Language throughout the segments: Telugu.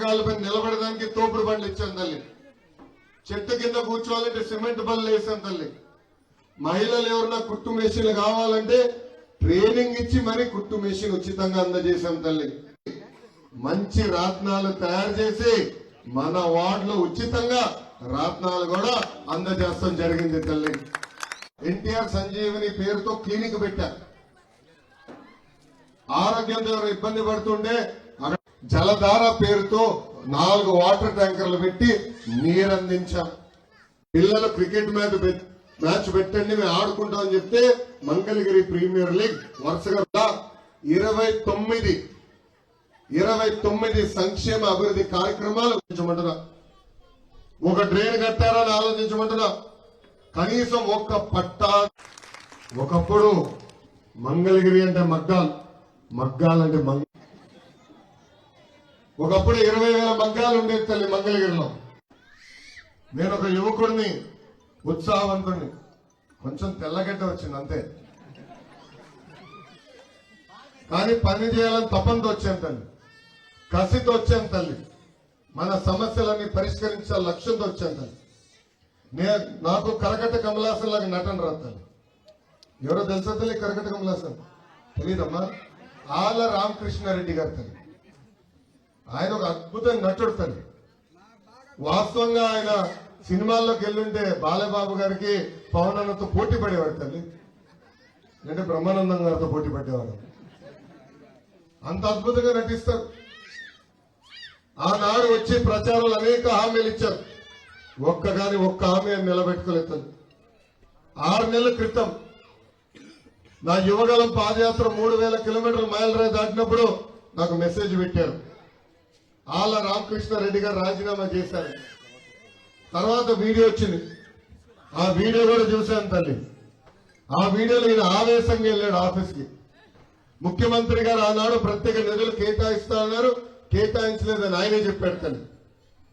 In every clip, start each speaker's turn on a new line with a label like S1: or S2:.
S1: కాళ్ళపై నిలబడడానికి తోపుడు బండ్లు ఇచ్చాం తల్లి. చెట్టు కింద కూర్చోవాలంటే సిమెంట్ బండ్లు వేసాం తల్లి. మహిళలు ఎవరన్నా కుట్టు మెషిన్లు కావాలంటే ట్రైనింగ్ ఇచ్చి మరి కుట్టు మెషిన్ ఉచితంగా అందజేశాం తల్లి. మంచి రాత్నాలు తయారు చేసి మన వార్డులో ఉచితంగా రాత్నాలు కూడా అందజేస్తాం జరిగింది తల్లి. ఎన్టీఆర్ సంజీవని పేరుతో క్లినిక్ పెట్టారు. ఆరోగ్యంతో ఎవరు ఇబ్బంది పడుతుంటే జలధార పేరుతో 4 వాటర్ ట్యాంకర్లు పెట్టి నీరు అందించాం. పిల్లలు క్రికెట్ మ్యాచ్ పెట్టండి మేము ఆడుకుంటామని చెప్తే మంగళగిరి ప్రీమియర్ లీగ్ వరుసగా 29 సంక్షేమ అభివృద్ధి కార్యక్రమాలు ఆలోచించమంటున్నా. ఒక డ్రైన్ కట్టారని ఆలోచించమంటున్నా. కనీసం ఒక్క పట్టా. ఒకప్పుడు మంగళగిరి అంటే మగ్గాలంటే ఒకప్పుడు 20,000 మగ్గాలు ఉండేది తల్లి మంగళగిరిలో. నేను ఒక యువకుడిని, ఉత్సాహవంతుడిని, కొంచెం తెల్లగడ్డ వచ్చింది అంతే, కానీ పని చేయాలని తపంతో వచ్చాను తల్లి, కసితో వచ్చాను తల్లి, మన సమస్యలన్నీ పరిష్కరించాల లక్ష్యంతో వచ్చాను తల్లి. నాకు కరకట్ట కమలాసన్ లాగా నటన రాదు తల్లి. ఎవరో తెలుసా తల్లి కరకట్ట కమలాసన్? తెలీదమ్మా. ఆళ్ళ రామకృష్ణారెడ్డి గారు తల్లి. ఆయన ఒక అద్భుతమైన నటుడు తల్లి. వాస్తవంగా ఆయన సినిమాల్లోకి వెళ్ళుంటే బాలబాబు గారికి పవన్ అన్నతో పోటీ పడేవాడు తల్లి, అంటే బ్రహ్మానందం గారితో పోటీ పడేవాడు. అంత అద్భుతంగా నటిస్తారు. ఆనాడు వచ్చి ప్రచారాలు అనేక హామీలు ఇచ్చారు. ఒక్క హామీ నిలబెట్టుకోలేదు. 6 నెలల క్రితం నా యువగలం పాదయాత్ర 3000 కిలోమీటర్ల మైలురాయి దాటినప్పుడు నాకు మెసేజ్ పెట్టారు. ఆళ్ళ రామకృష్ణారెడ్డి గారు రాజీనామా చేశారు. తర్వాత వీడియో వచ్చింది. ఆ వీడియో కూడా చూశాను తల్లి. ఆ వీడియోలో ఈయన ఆవేశంగా వెళ్ళాడు ఆఫీస్కి. ముఖ్యమంత్రి గారు ఆనాడు ప్రత్యేక నిధులు కేటాయిస్తా అన్నారు, కేటాయించలేదని ఆయనే చెప్పాడు తల్లి.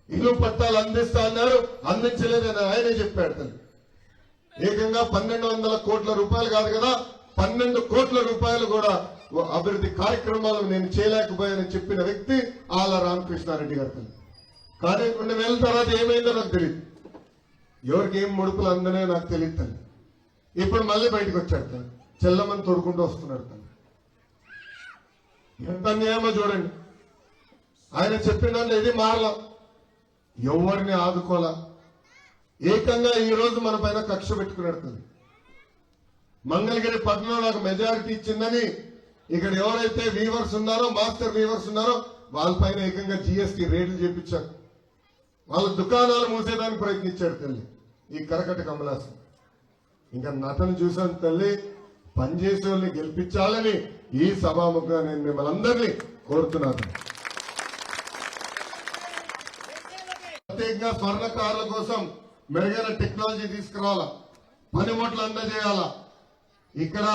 S1: ఇల్లు పట్టాలు అందిస్తా అన్నారు, అందించలేదని ఆయనే చెప్పాడు తల్లి. ఏకంగా 1200 కోట్ల రూపాయలు కాదు కదా, 12 కోట్ల రూపాయలు కూడా అభివృద్ధి కార్యక్రమాలు నేను చేయలేకపోయానని చెప్పిన వ్యక్తి ఆళ్ళ రామకృష్ణారెడ్డి గారు తల్లి. కానీ 2 నెలల తర్వాత ఏమైందో నాకు తెలియదు, ఎవరికి ఏం ముడుపులు అందనే నాకు తెలియదు తల్లి. ఇప్పుడు మళ్ళీ బయటకు వచ్చాడు తల్లి, చెల్లమని తోడుకుంటూ వస్తున్నాడు తల్లి. ఎంత అన్యాయమో చూడండి. ఆయన చెప్పిన ఇది మారలా, ఎవరిని ఆదుకోలా, ఏకంగా ఈ రోజు మన పైన కక్ష పెట్టుకున్నాడు తల్లి. మంగళగిరి పట్టణంలో నాకు మెజారిటీ ఇచ్చిందని ఇక్కడ ఎవరైతే వీవర్స్ ఉన్నారో, మాస్టర్ వీవర్స్ ఉన్నారో వాళ్ళపైన ఏకంగా GST రేట్లు చేపించారు. వాళ్ళ దుకాణాలు మూసేదానికి ప్రయత్నించాడు తల్లి ఈ కరకట్ట కమలాసం. ఇంకా నటన చూసాను తల్లి. పనిచేసే వాళ్ళని గెలిపించాలని ఈ సభాముఖంగా నేను మిమ్మల్ని అందరినీ కోరుతున్నాను. ప్రత్యేకంగా స్వర్ణకారుల కోసం మెరుగైన టెక్నాలజీ తీసుకురావాలా, పనిముట్లు అందజేయాలా. ఇక్కడ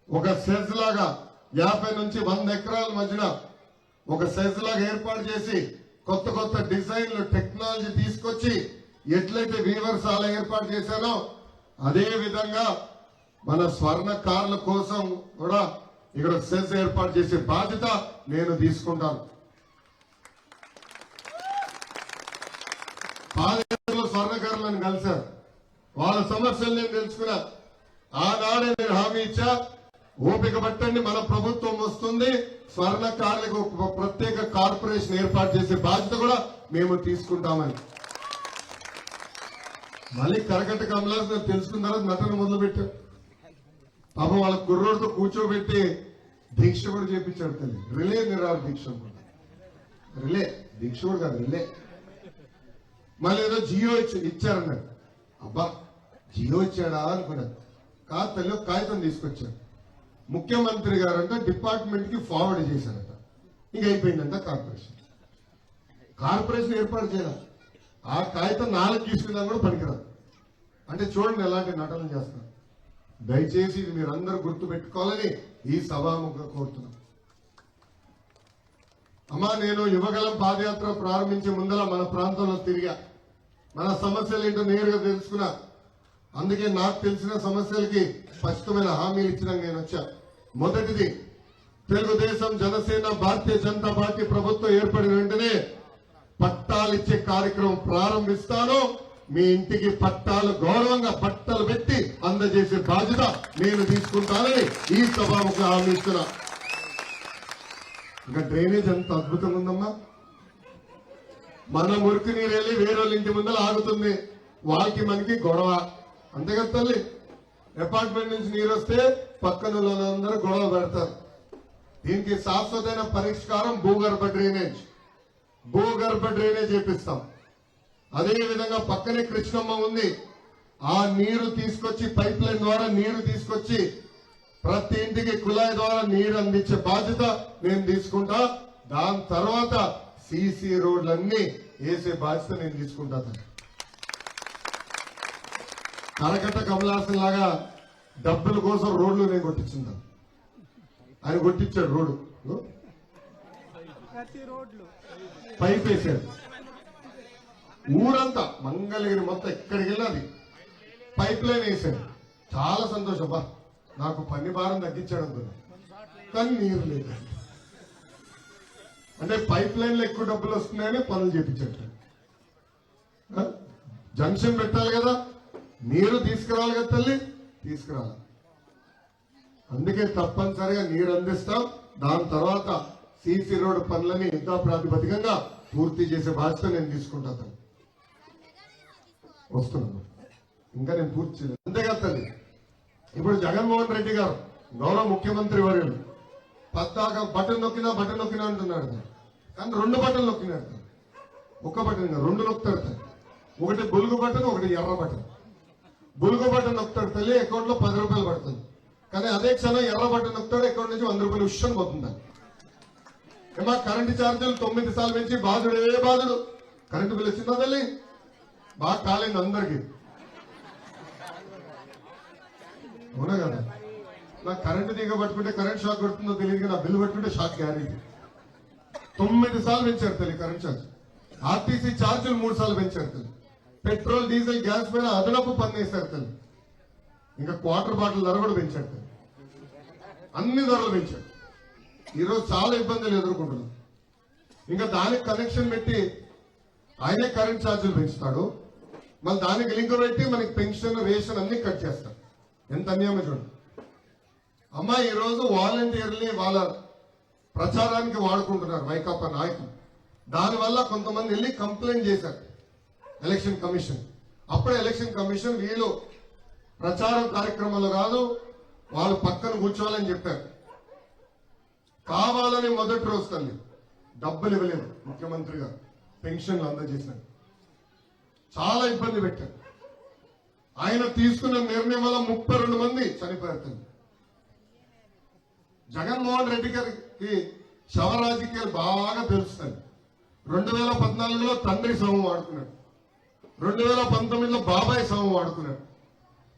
S1: ఒక సెజ్ లాగా 50 నుంచి 100 ఎకరాల మధ్యన ఒక సెజ్ లాగా ఏర్పాటు చేసి కొత్త డిజైన్లు టెక్నాలజీ తీసుకొచ్చి ఎట్లయితే వీవర్స్ అలా ఏర్పాటు చేశానో అదే విధంగా మన స్వర్ణకారుల కోసం కూడా ఇక్కడ సెజ్ ఏర్పాటు చేసే బాధ్యత నేను తీసుకుంటాను. పాదయాత్రలో స్వర్ణకారులను కలిశారు, వాళ్ళ సమస్యలు నేను తెలుసుకున్నా. ఆనాడే నేను హామీ ఇచ్చా, ఓపిక పట్టండి, మన ప్రభుత్వం వస్తుంది, స్వర్ణకారులకు ఒక ప్రత్యేక కార్పొరేషన్ ఏర్పాటు చేసే బాధ్యత కూడా మేము తీసుకుంటామని. మళ్ళీ కరకట్ట కమలాసన్ తెలుసుకున్న తర్వాత నటన మొదలుపెట్టారు. పాపం వాళ్ళ కుర్రోడితో కూర్చోబెట్టి దీక్ష కూడా చేపించాడు తల్లి. రిలే నిరాహార దీక్ష అనుకుంటా, దీక్ష కూడా కాదు, రిలే. మళ్ళీ ఏదో జియో ఇచ్చారన్నారు. అబ్బా జియో ఇచ్చాడా అనుకున్నాను. కాదు తల్లి, ఒక కాగితం తీసుకొచ్చాడు. ముఖ్యమంత్రి గారు అంటే డిపార్ట్మెంట్ కి ఫార్వర్డ్ చేశారట. ఇంక అయిపోయిందంట కార్పొరేషన్ ఏర్పాటు చేయాలి. ఆ కాగితం 4 తీసుకున్నా కూడా పనికిరాదు. అంటే చూడండి ఎలాంటి నటనలు చేస్తున్నారు. దయచేసి ఇది మీరందరూ గుర్తు పెట్టుకోవాలని ఈ సభాముఖంగా కోరుతున్నాం. అమ్మా, నేను యువగలం పాదయాత్ర ప్రారంభించే ముందర మన ప్రాంతంలో తిరిగా, మన సమస్యలు ఏంటో నేరుగా తెలుసుకున్నా. అందుకే నాకు తెలిసిన సమస్యలకి స్పష్టమైన హామీలు ఇచ్చినా నేను వచ్చా. మొదటిది తెలుగుదేశం జనసేన భారతీయ జనతా పార్టీ ప్రభుత్వం ఏర్పడిన వెంటనే పట్టాలిచ్చే కార్యక్రమం ప్రారంభిస్తాను. మీ ఇంటికి పట్టాలు గౌరవంగా పట్టాలు పెట్టి అందజేసే బాధ్యత నేను తీసుకుంటానని ఈ సభకు హామీ ఇస్తున్నా. ఇంకా డ్రైనేజ్ ఎంత అద్భుతంగా ఉందమ్మా. మన మురికి నీరు వెళ్ళి వేరే ఇంటి ముందర ఆగుతుంది, వాళ్ళకి మనకి గొడవ. అంతే కదా తల్లి, అపార్ట్మెంట్ నుంచి నీరు వస్తే పక్కన అందరూ గొడవ పెడతారు. దీనికి శాశ్వతమైన పరిష్కారం భూగర్భ డ్రైనేజ్ చేపిస్తాం. అదే విధంగా పక్కనే కృష్ణమ్మ ఉంది, ఆ నీరు తీసుకొచ్చి పైప్ లైన్ ద్వారా నీరు తీసుకొచ్చి ప్రతి ఇంటికి కుళాయి ద్వారా నీరు అందించే బాధ్యత నేను తీసుకుంటా. దాని తర్వాత సీసీ రోడ్లన్నీ వేసే బాధ్యత నేను తీసుకుంటా. కరకట్ట కమలాసన్ లాగా డబ్బుల కోసం రోడ్లు నేను కొట్టించుందా, ఆయన కొట్టించాడు రోడ్డు, పైప్ వేసాడు. ఊరంతా మంగళగిరి మొత్తం ఎక్కడికి వెళ్ళాది పైప్ లైన్ వేసాడు. చాలా సంతోషం, బా నాకు పని భారం తగ్గించాడు అనుకున్నా. కానీ నీరు లేదు అంటే పైప్ లైన్ లో ఎక్కువ డబ్బులు వస్తున్నాయని పనులు చేపించాడు. జంక్షన్ పెట్టాలి కదా, నీరు తీసుకురావాలి కదా తల్లి, తీసుకురావాలి. అందుకే తప్పనిసరిగా నీరు అందిస్తాం. దాని తర్వాత సీసీ రోడ్ పనులని యుద్ధ ప్రాతిపదికంగా పూర్తి చేసే బాధ్యత నేను తీసుకుంటాను. వస్తున్నాను, ఇంకా నేను పూర్తి చేయలేదు. అంతేకాదు తల్లి, ఇప్పుడు జగన్మోహన్ రెడ్డి గారు గౌరవ ముఖ్యమంత్రి వర్యులు పద్దాక బటన్ నొక్కినా అంటున్నాడు. కానీ 2 బటన్లు నొక్కినాడు. ఒక్క బటన్ రెండు నొక్కుతాడు. ఒకటి బులుగు బటన్, ఒకటి ఎర్ర బటన్. బులుగు బటన్ నొక్కుతాడు తల్లి, అకౌంట్ లో 10 రూపాయలు పడుతుంది. కానీ అదే క్షణం ఎర్ర బటన్ నొక్కుతాడు, అకౌంట్ నుంచి 100 రూపాయలు ఉష్యం పోతుంది. ఏమా కరెంటు ఛార్జీలు 9 సార్లు పెంచి బాధుడు కరెంటు బిల్లు వచ్చిందా తల్లి? బాగా కాలేదు అందరికి, అవునా కదా? నాకు కరెంటు తీగ పట్టుకుంటే కరెంట్ షాక్ కొడుతుందో తెలియదు, నా బిల్లు పట్టుకుంటే షాక్ గ్యారెంటీ. 9 సార్లు పెంచారు తల్లి కరెంట్ ఛార్జ్. ఆర్టీసీ ఛార్జీలు 3 సార్లు పెంచారు తల్లి. పెట్రోల్ డీజిల్ గ్యాస్ పైన అదనపు పన్ను వేశారు తల్లి. ఇంకా క్వార్టర్ బాటిల్ ధర కూడా పెంచారు తల్లి. అన్ని ధరలు పెంచారు. ఈరోజు చాలా ఇబ్బందులు ఎదుర్కొంటున్నాం. ఇంకా దానికి కనెక్షన్ పెట్టి ఆయనే కరెంట్ ఛార్జీలు పెంచుతాడు, మళ్ళీ దానికి లింక్ పెట్టి మనకి పెన్షన్ రేషన్ అన్ని కట్ చేస్తాడు. ఎంత అన్యాయం చూడండి అమ్మా. ఈ రోజు వాలంటీర్ని వాళ్ళ ప్రచారానికి వాడుకుంటున్నారు వైకాపా నాయకులు. దానివల్ల కొంతమంది వెళ్ళి కంప్లైంట్ చేశారు ఎలక్షన్ కమిషన్. అప్పుడే ఎలక్షన్ కమిషన్ వీళ్ళు ప్రచారం కార్యక్రమాలు కాదు, వాళ్ళు పక్కన కూర్చోవాలని చెప్పారు. కావాలని మొదటి రోజు తల్లి డబ్బులు ఇవ్వలేదు ముఖ్యమంత్రి గారు, పెన్షన్లు అందజేశారు. చాలా ఇబ్బంది పెట్టారు. ఆయన తీసుకున్న నిర్ణయం వల్ల 32 మంది చనిపోయారు తల్లి. జగన్మోహన్ రెడ్డి గారికి శవ రాజకీయాలు బాగా తెలుస్తాయి. 2014లో తండ్రి శవం వాడుకున్నాడు, 2019లో బాబాయ్ శవం వాడుకున్నాడు.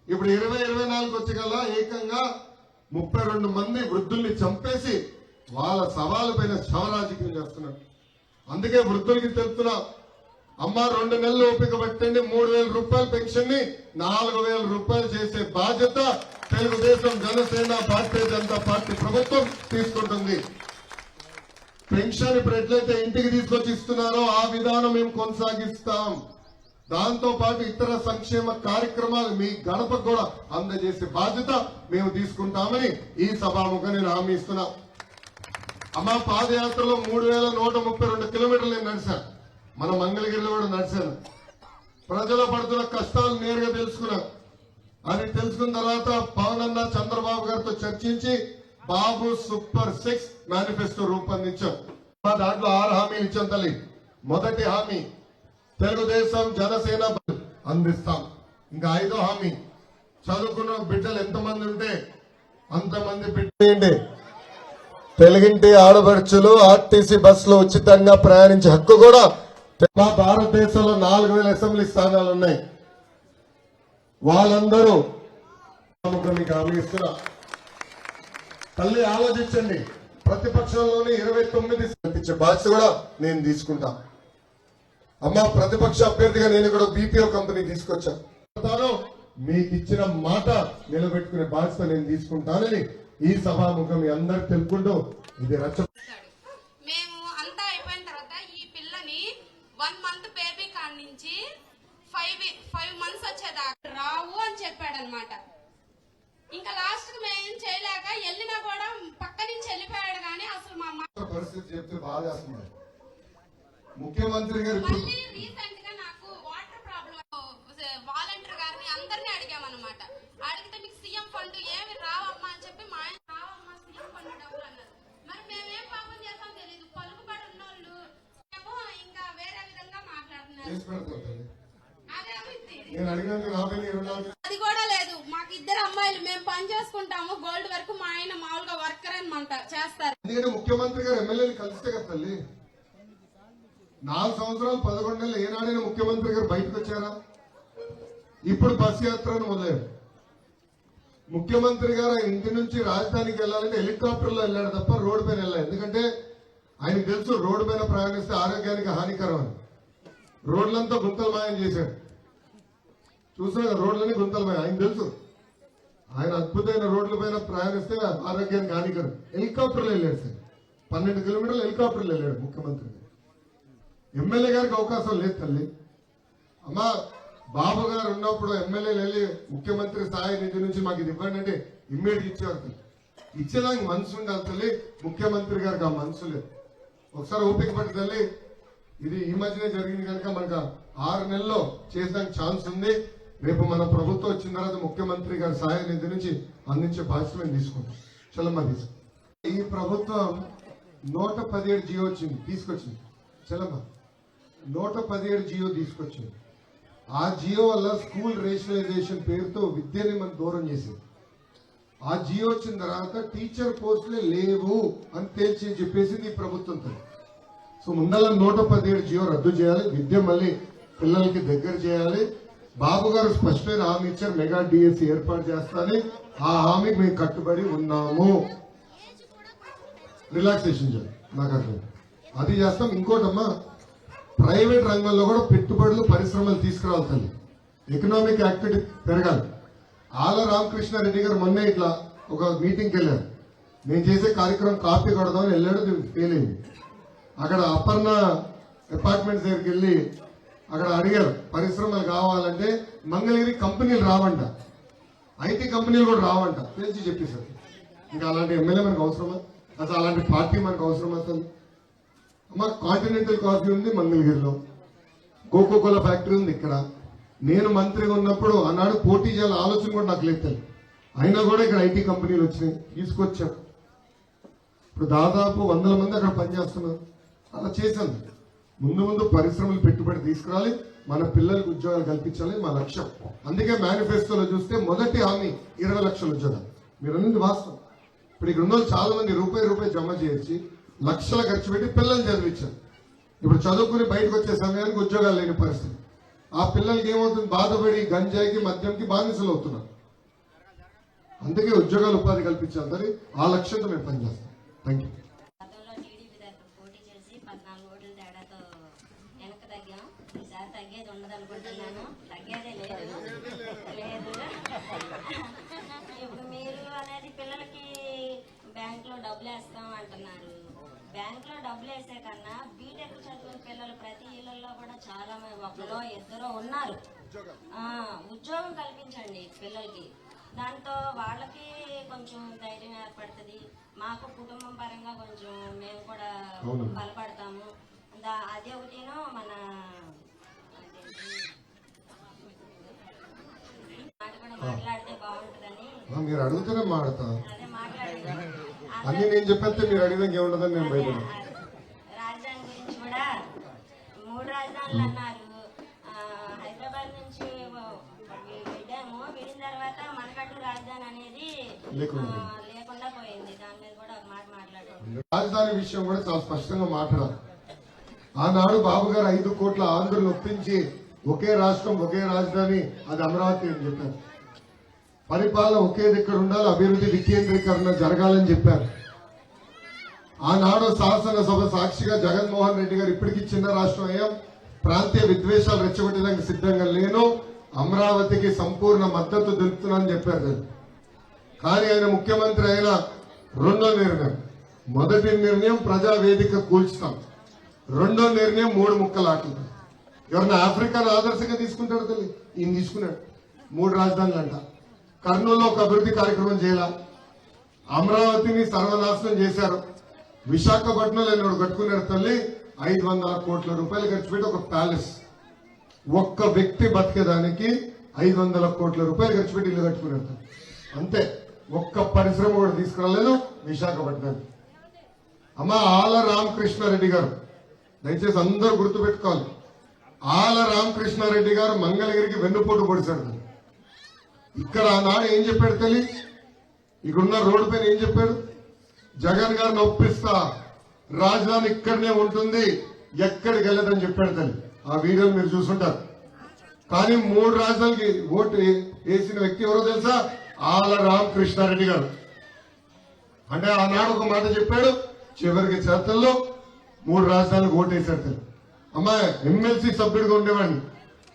S1: ఇప్పుడు 2024 వచ్చేకల్లా ఏకంగా 32 మంది వృద్ధుల్ని చంపేసి వాళ్ళ సవాలు పైన శవ రాజకీయం చేస్తున్నాడు. అందుకే వృద్ధులకి తెలుపుతున్నా, అమ్మ 2 నెలలు ఓపిక పెట్టండి, 3,000 రూపాయల పెన్షన్ ని 4,000 రూపాయలు చేసే బాధ్యత తెలుగుదేశం జనసేన భారతీయ జనతా పార్టీ ప్రభుత్వం తీసుకుంటుంది. పెన్షన్ ఇప్పుడు ఎట్లయితే ఇంటికి తీసుకొచ్చి ఇస్తున్నారో ఆ విధానం మేము కొనసాగిస్తాం. దాంతో పాటు ఇతర సంక్షేమ కార్యక్రమాలు మీ గడపకు కూడా అందజేసే బాధ్యత మేము తీసుకుంటామని ఈ సభాముఖంగా నేను హామీ ఇస్తున్నా. అమ్మ పాదయాత్రలో 3,132 కిలోమీటర్లు నేను నడిచాను. మన మంగళగిరిలో కూడా నడిచాను. ప్రజలు పడుతున్న కష్టాలు నేరుగా తెలుసుకున్నాను. అది తెలుసుకున్న తర్వాత పవన్ అన్న చంద్రబాబు గారితో చర్చించి బాబు సూపర్ 6 మేనిఫెస్టో రూపొందించాం. దాంట్లో 6 హామీలు ఇచ్చాం తల్లి. మొదటి హామీ తెలుగుదేశం జనసేన అందిస్తాం. ఇంకా 5వ హామీ చదువుకున్న బిడ్డలు ఎంతమంది ఉంటే అంతమంది బిడ్డ తెలుగింటి ఆడపడుచులు ఆర్టీసీ బస్సులో ఉచితంగా ప్రయాణించే హక్కు కూడా. మా భారతదేశంలో 4,000 అసెంబ్లీ స్థానాలు ఉన్నాయి. వాళ్ళందరూ మీకు హామీ ఇస్తున్నా. తల్లి ఆలోచించండి, ప్రతిపక్షంలోని 29 బాధ్యత కూడా నేను తీసుకుంటా. అమ్మ ప్రతిపక్ష అభ్యర్థిగా నేను ఇక్కడ బీపీఓ కంపెనీ తీసుకొచ్చాను. మీకు ఇచ్చిన మాట నిలబెట్టుకునే బాధ్యత నేను తీసుకుంటానని ఈ సభాముఖం మీ అందరికి తెలుపుకుంటూ ఇది
S2: మేము అంతా అయిపోయిన తర్వాత ఈ పిల్లని 1 month బేబీ కాడ నుంచి 5 months వచ్చేదాకా రావు అని చెప్పాడనమాట. ఇంకా లాస్ట్ కి మేము చేయలేక వెళ్ళినా కూడా పక్క నుంచి వెళ్ళిపోయాడు. కానీ అసలు మా
S1: పరిస్థితి చెప్తే బాధేస్తుంది. ముఖ్యమంత్రి గారు
S2: మళ్ళీ రీసెంట్ గా నాకు వాటర్ ప్రాబ్లం వాలంటీర్ గారిని అందరినీ అడిగామన్నమాట. అడిగితే మీకు సీఎం ఫండ్ ఏమి రావమ్మా అని చెప్పి మా ఆయన రావమ్మా సీఎం ఫండ్ డబ్బులు అన్నారు. మరి మేమేం పాపం చేస్తాం తెలియదు. పలుకుబడి ఉన్నోళ్ళు ఏమో ఇంకా వేరే విధంగా మాట్లాడుతున్నారు. అది కూడా లేదు. మాకు 2 అమ్మాయిలు, మేము పని చేసుకుంటాము గోల్డ్ వర్క్. మా ఆయన మామూలుగా వర్కర్ అనమాట చేస్తారు.
S1: ఎందుకంటే ముఖ్యమంత్రి గారు ఎమ్మెల్యేని కలిస్తే కదా తల్లి. 4 సంవత్సరాలు 11 నెలలు ఏనాడైనా ముఖ్యమంత్రి గారు బయటకు వచ్చారా? ఇప్పుడు బస్ యాత్రను మొదలయ్యారు. ముఖ్యమంత్రి గారు ఆయన ఇంటి నుంచి రాజధానికి వెళ్ళాలంటే హెలికాప్టర్లో వెళ్ళాడు తప్ప రోడ్డు పైన వెళ్ళాలి. ఎందుకంటే ఆయనకు తెలుసు రోడ్డు పైన ప్రయాణిస్తే ఆరోగ్యానికి హానికరం అని. రోడ్లంతా గుంతలమాయం చేశాడు. చూసారు రోడ్లని గుంతలమాయం. ఆయన తెలుసు. ఆయన అద్భుతమైన రోడ్ల పైన ప్రయాణిస్తే ఆరోగ్యానికి హానికరం. హెలికాప్టర్లో వెళ్ళాడు సార్. 12 కిలోమీటర్లు హెలికాప్టర్లో వెళ్ళాడు ముఖ్యమంత్రి గారు. ఎమ్మెల్యే గారికి అవకాశం లేదు తల్లి. అమ్మా బాబు గారు ఉన్నప్పుడు ఎమ్మెల్యేలు వెళ్ళి ముఖ్యమంత్రి స్థాయి నిధి నుంచి మాకు ఇది ఇవ్వండి అంటే ఇమ్మీడియట్ ఇచ్చేవారు. ఇచ్చేదానికి మనసు ఉండాలి తల్లి. ముఖ్యమంత్రి గారికి ఆ మనసు లేదు. ఒకసారి ఓపిక పట్టి తల్లి. ఇది ఈ మధ్యనే జరిగింది కనుక మనకు 6 నెలల్లో చేసడానికి ఛాన్స్ ఉంది. రేపు మన ప్రభుత్వం వచ్చిన తర్వాత ముఖ్యమంత్రి గారి సహాయ నిధి నుంచి అందించే బాధ్యత మేము తీసుకుంటాం. చలమ్మా తీసుకు. ఈ ప్రభుత్వం 117 జియో తీసుకొచ్చింది. చలమ్మా 117 జియో తీసుకొచ్చింది. ఆ జియో వల్ల స్కూల్ రేషనలైజేషన్ పేరుతో విద్యని మనం దూరం చేసింది. ఆ జియో వచ్చిన తర్వాత టీచర్ పోస్టులే లేవు అని తేల్చి చెప్పేసింది ఈ ప్రభుత్వంతో. సో ముందల 117 జియో రద్దు చేయాలి. విద్య మళ్ళీ పిల్లలకి దగ్గర చేయాలి. బాబు గారు స్పష్టమైన హామీ ఇచ్చారు. మెగా డిఎస్సి ఏర్పాటు చేస్తానని. ఆ హామీకి మేము కట్టుబడి ఉన్నాము. రిలాక్సేషన్ చేయాలి. నాకు అర్థం అది చేస్తాం. ఇంకోటమ్మా ప్రైవేట్ రంగంలో కూడా పెట్టుబడులు పరిశ్రమలు తీసుకురావాలి తల్లి. ఎకనామిక్ యాక్టివిటీ పెరగాలి. ఆల రామకృష్ణారెడ్డి గారు మొన్నే ఇట్లా ఒక మీటింగ్కి వెళ్ళారు. నేను చేసే కార్యక్రమం కాపీ కొడదామని వెళ్ళాడు. ఫెయిల్ అయింది. అక్కడ అపర్ణ అపార్ట్మెంట్స్ దగ్గరికి వెళ్ళి అక్కడ అడిగారు పరిశ్రమలు కావాలంటే మంగళగిరి కంపెనీలు రావంట, ఐటీ కంపెనీలు కూడా రావంట తెలిసి చెప్పేశారు. ఇంకా అలాంటి ఎమ్మెల్యే మనకు అవసరమా? అసలు అలాంటి పార్టీ మనకు అవసరమా? అసలు అమ్మ కాంటినెంటల్ కాఫీ ఉంది మంగళగిరిలో, కోకోకోలా ఫ్యాక్టరీ ఉంది ఇక్కడ. నేను మంత్రిగా ఉన్నప్పుడు ఆనాడు పోటీ చేయాల ఆలోచన కూడా నాకు లేదు. అయినా కూడా ఇక్కడ ఐటీ కంపెనీలు వచ్చినాయి, తీసుకొచ్చారు. ఇప్పుడు దాదాపు 100 మంది అక్కడ పనిచేస్తున్నారు. అలా చేశాను. ముందు ముందు పరిశ్రమలు పెట్టుబడి తీసుకురాలి, మన పిల్లలకు ఉద్యోగాలు కల్పించాలి మా లక్ష్యం. అందుకే మేనిఫెస్టోలో చూస్తే మొదటి హామీ 20 లక్షల ఉద్యోగాలు. మీరు అన్నది వాస్తవం. ఇప్పుడు ఇక్కడ ఉన్న చాలా మంది రూపాయి జమ చేసి లక్షలు ఖర్చు పెట్టి పిల్లల్ని చదివించారు. ఇప్పుడు చదువుకుని బయటకు వచ్చే సమయానికి ఉద్యోగాలు లేని పరిస్థితి. ఆ పిల్లలకి ఏమవుతుంది? బాధపడి గంజాయికి మద్యంకి బానిసలు అవుతున్నారు. అందుకే ఉద్యోగాలు ఉపాధి కల్పించాలి. ఆ లక్ష్యంతో మేము పనిచేస్తాం. Thank you.
S3: తగ్గేది ఉండదు అనుకుంటున్నాను. తగ్గేదే లేదు. ఇప్పుడు మీరు అనేది పిల్లలకి బ్యాంక్ లో డబ్బులు వేస్తాం అంటున్నారు. బ్యాంక్ లో డబ్బులు వేసే కన్నా బీటెక్ చదివిన పిల్లలు ప్రతి ఇళ్లలో కూడా చాలా మంది 1-2 ఉన్నారు. ఉద్యోగం కల్పించండి పిల్లలకి. దాంతో వాళ్ళకి కొంచెం ధైర్యం ఏర్పడుతుంది. మాకు కుటుంబం పరంగా కొంచెం మేము కూడా బలపడతాము. అదే ఒకటినో మన మాట్లాడితే బాగుంటుందని
S1: మీరు అడుగుతూనే మాడతా. అన్ని నేను చెప్పేస్తే మీరు అడిగినాక ఏముంటుందని నేను బయట.
S3: రాజధాని గురించి కూడా 3 రాజధానులు అన్నారు. హైదరాబాద్ నుంచి విడాము. విడిన తర్వాత మనకంటూ రాజధాని అనేది లేకుండా పోయింది. దాని మీద కూడా ఒక మాట మాట్లాడారు.
S1: రాజధాని విషయం కూడా చాలా స్పష్టంగా మాట్లాడాలి. ఆనాడు బాబు గారు 5 కోట్ల ఆంధ్రులు ఒప్పించి ఒకే రాష్ట్రం ఒకే రాజధాని, అది అమరావతి అని చెప్పారు. పరిపాలన ఒకే దగ్గర ఉండాలి, అభివృద్ధి వికేంద్రీకరణ జరగాలని చెప్పారు. ఆనాడు శాసనసభ సాక్షిగా జగన్మోహన్ రెడ్డి గారు ఇప్పటికీ చిన్న రాష్ట్రం అయ్యాం, ప్రాంతీయ విద్వేషాలు రెచ్చగొట్టడానికి సిద్ధంగా లేను, అమరావతికి సంపూర్ణ మద్దతు తెలుపుతున్నానని చెప్పారు. కానీ ఆయన ముఖ్యమంత్రి అయిన రెండో నిర్ణయం, మొదటి నిర్ణయం ప్రజావేదిక కూల్చుతాం, రెండో నిర్ణయం 3 ముక్కలు ఆటలు. ఎవరన్నా ఆఫ్రికాను ఆదర్శంగా తీసుకుంటారు తల్లి, ఈయన తీసుకున్నాడు. 3 రాజధానులు అంట. కర్నూలులో ఒక అభివృద్ధి కార్యక్రమం చేయాల, అమరావతిని సర్వనాశనం చేశారు. విశాఖపట్నంలో ఎన్నోడు కట్టుకున్నారు తల్లి, 500 కోట్ల రూపాయలు ఖర్చు పెట్టి ఒక ప్యాలెస్, ఒక్క వ్యక్తి బతికేదానికి 500 కోట్ల రూపాయలు ఖర్చు పెట్టి ఇల్లు కట్టుకున్నారు. అంతే, ఒక్క పరిశ్రమ కూడా తీసుకురాలేదు విశాఖపట్నానికి. అమ్మ ఆల రామకృష్ణారెడ్డి గారు, దయచేసి అందరూ గుర్తుపెట్టుకోవాలి, ఆల రామకృష్ణారెడ్డి గారు మంగళగిరికి వెన్నుపోటు పొడిచాడు. ఇక్కడ ఆనాడు ఏం చెప్పాడు తల్లి, ఇక్కడున్న రోడ్డు పైన ఏం చెప్పాడు, జగన్ గారిని ఒప్పిస్తా, రాజధాని ఇక్కడనే ఉంటుంది, ఎక్కడికి వెళ్ళదని చెప్పాడు తల్లి. ఆ వీడియోలు మీరు చూసుంటారు. కానీ 3 రాజధానికి ఓటు వేసిన వ్యక్తి ఎవరో తెలుసా, ఆల రామకృష్ణారెడ్డి గారు. అంటే ఆనాడు ఒక మాట చెప్పాడు, చివరికి చేతల్లో 3 రాజధానులకు ఓటు వేశాడు తల్లి. అమ్మా ఎమ్మెల్సీ సభ్యుడిగా ఉండేవాడిని,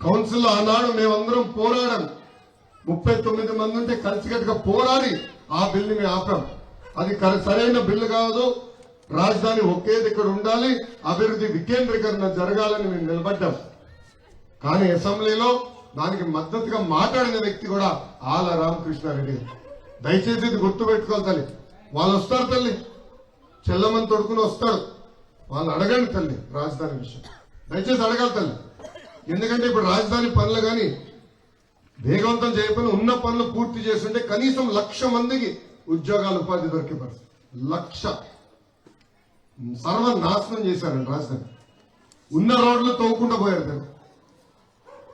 S1: కౌన్సిల్లో ఆనాడు మేమందరం పోరాడాం, 39 మంది ఉంటే కలిసికట్టుగా పోరాడి ఆ బిల్లు మేము ఆపాం. అది సరైన బిల్లు కాదు, రాజధాని ఒకే దగ్గర ఉండాలి, అభివృద్ధి వికేంద్రీకరణ జరగాలని మేము నిలబడ్డాం. కానీ అసెంబ్లీలో దానికి మద్దతుగా మాట్లాడిన వ్యక్తి కూడా ఆల రామకృష్ణారెడ్డి. దయచేసి ఇది గుర్తు పెట్టుకోవాలి తల్లి. వాళ్ళు వస్తారు తల్లి, చెల్లమని తొడుకుని వస్తాడు, వాళ్ళు అడగండి తల్లి రాజధాని విషయం, దయచేసి అడగాలి తల్లి. ఎందుకంటే ఇప్పుడు రాజధాని పనులు కానీ వేగవంతం చేయకపోయినా ఉన్న పనులు పూర్తి చేస్తుంటే కనీసం 1,00,000 మందికి ఉద్యోగాలు ఉపాధి దొరికే పరిస్థితి. 1,00,000 సర్వనాశనం చేశారండి రాజధాని. ఉన్న రోడ్లు తవ్వుకుంటూ పోయారు తల్లి.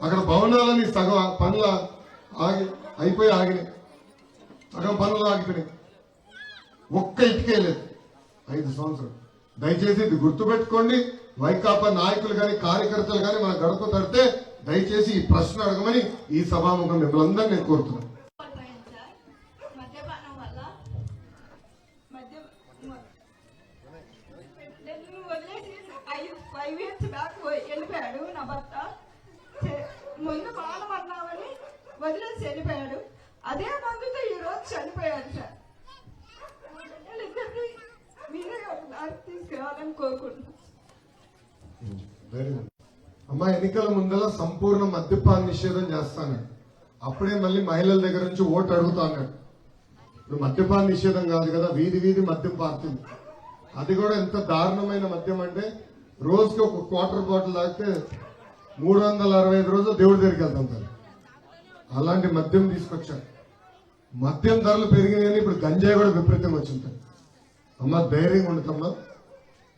S1: అక్కడ భవనాలని సగం పనులు అయిపోయి ఆగినాయి, సగం పనులు ఆగిపోయినాయి, ఒక్క ఇటుకే లేదు 5 సంవత్సరాలు. దయచేసి ఇది గుర్తుపెట్టుకోండి. వైకాపా నాయకులు కానీ కార్యకర్తలు కానీ మన గడప తడితే దయచేసి ఈ ప్రశ్న అడగమని ఈ సభాముఖం మిమ్మల్ని అందరినీ నేను కోరుతున్నాను.
S4: మద్యపానం వల్ల వదిలేసి 5 ఇయర్స్ బ్యాక్ వెళ్ళిపోయాడు నా భర్త. ముందు బాగా పడినామని వదిలేసి వెళ్ళిపోయాడు. అదే మందుతో ఈ రోజు చనిపోయాడు సార్. ఇద్దరికి మీరే తీసుకురావాలని కోరుకుంటున్నాను.
S1: అమ్మా ఎన్నికల ముందర సంపూర్ణ మద్యపాన నిషేధం చేస్తాను, అప్పుడే మళ్ళీ మహిళల దగ్గర నుంచి ఓటు అడుగుతా అన్నాడు. ఇప్పుడు మద్యపాన నిషేధం కాదు కదా, వీధి వీధి మద్యం పారుతుంది. అది కూడా ఎంత దారుణమైన మద్యం అంటే రోజుకి ఒక క్వార్టర్ బాటిల్ తాగితే 365 రోజులు దేవుడి దగ్గరికి వెళ్తాం సార్. అలాంటి మద్యం తీసుకొచ్చారు. మద్యం ధరలు పెరిగినాయని ఇప్పుడు గంజాయి కూడా విపరీతం వచ్చింది. అమ్మ ధైర్యంగా ఉండుతమ్మా,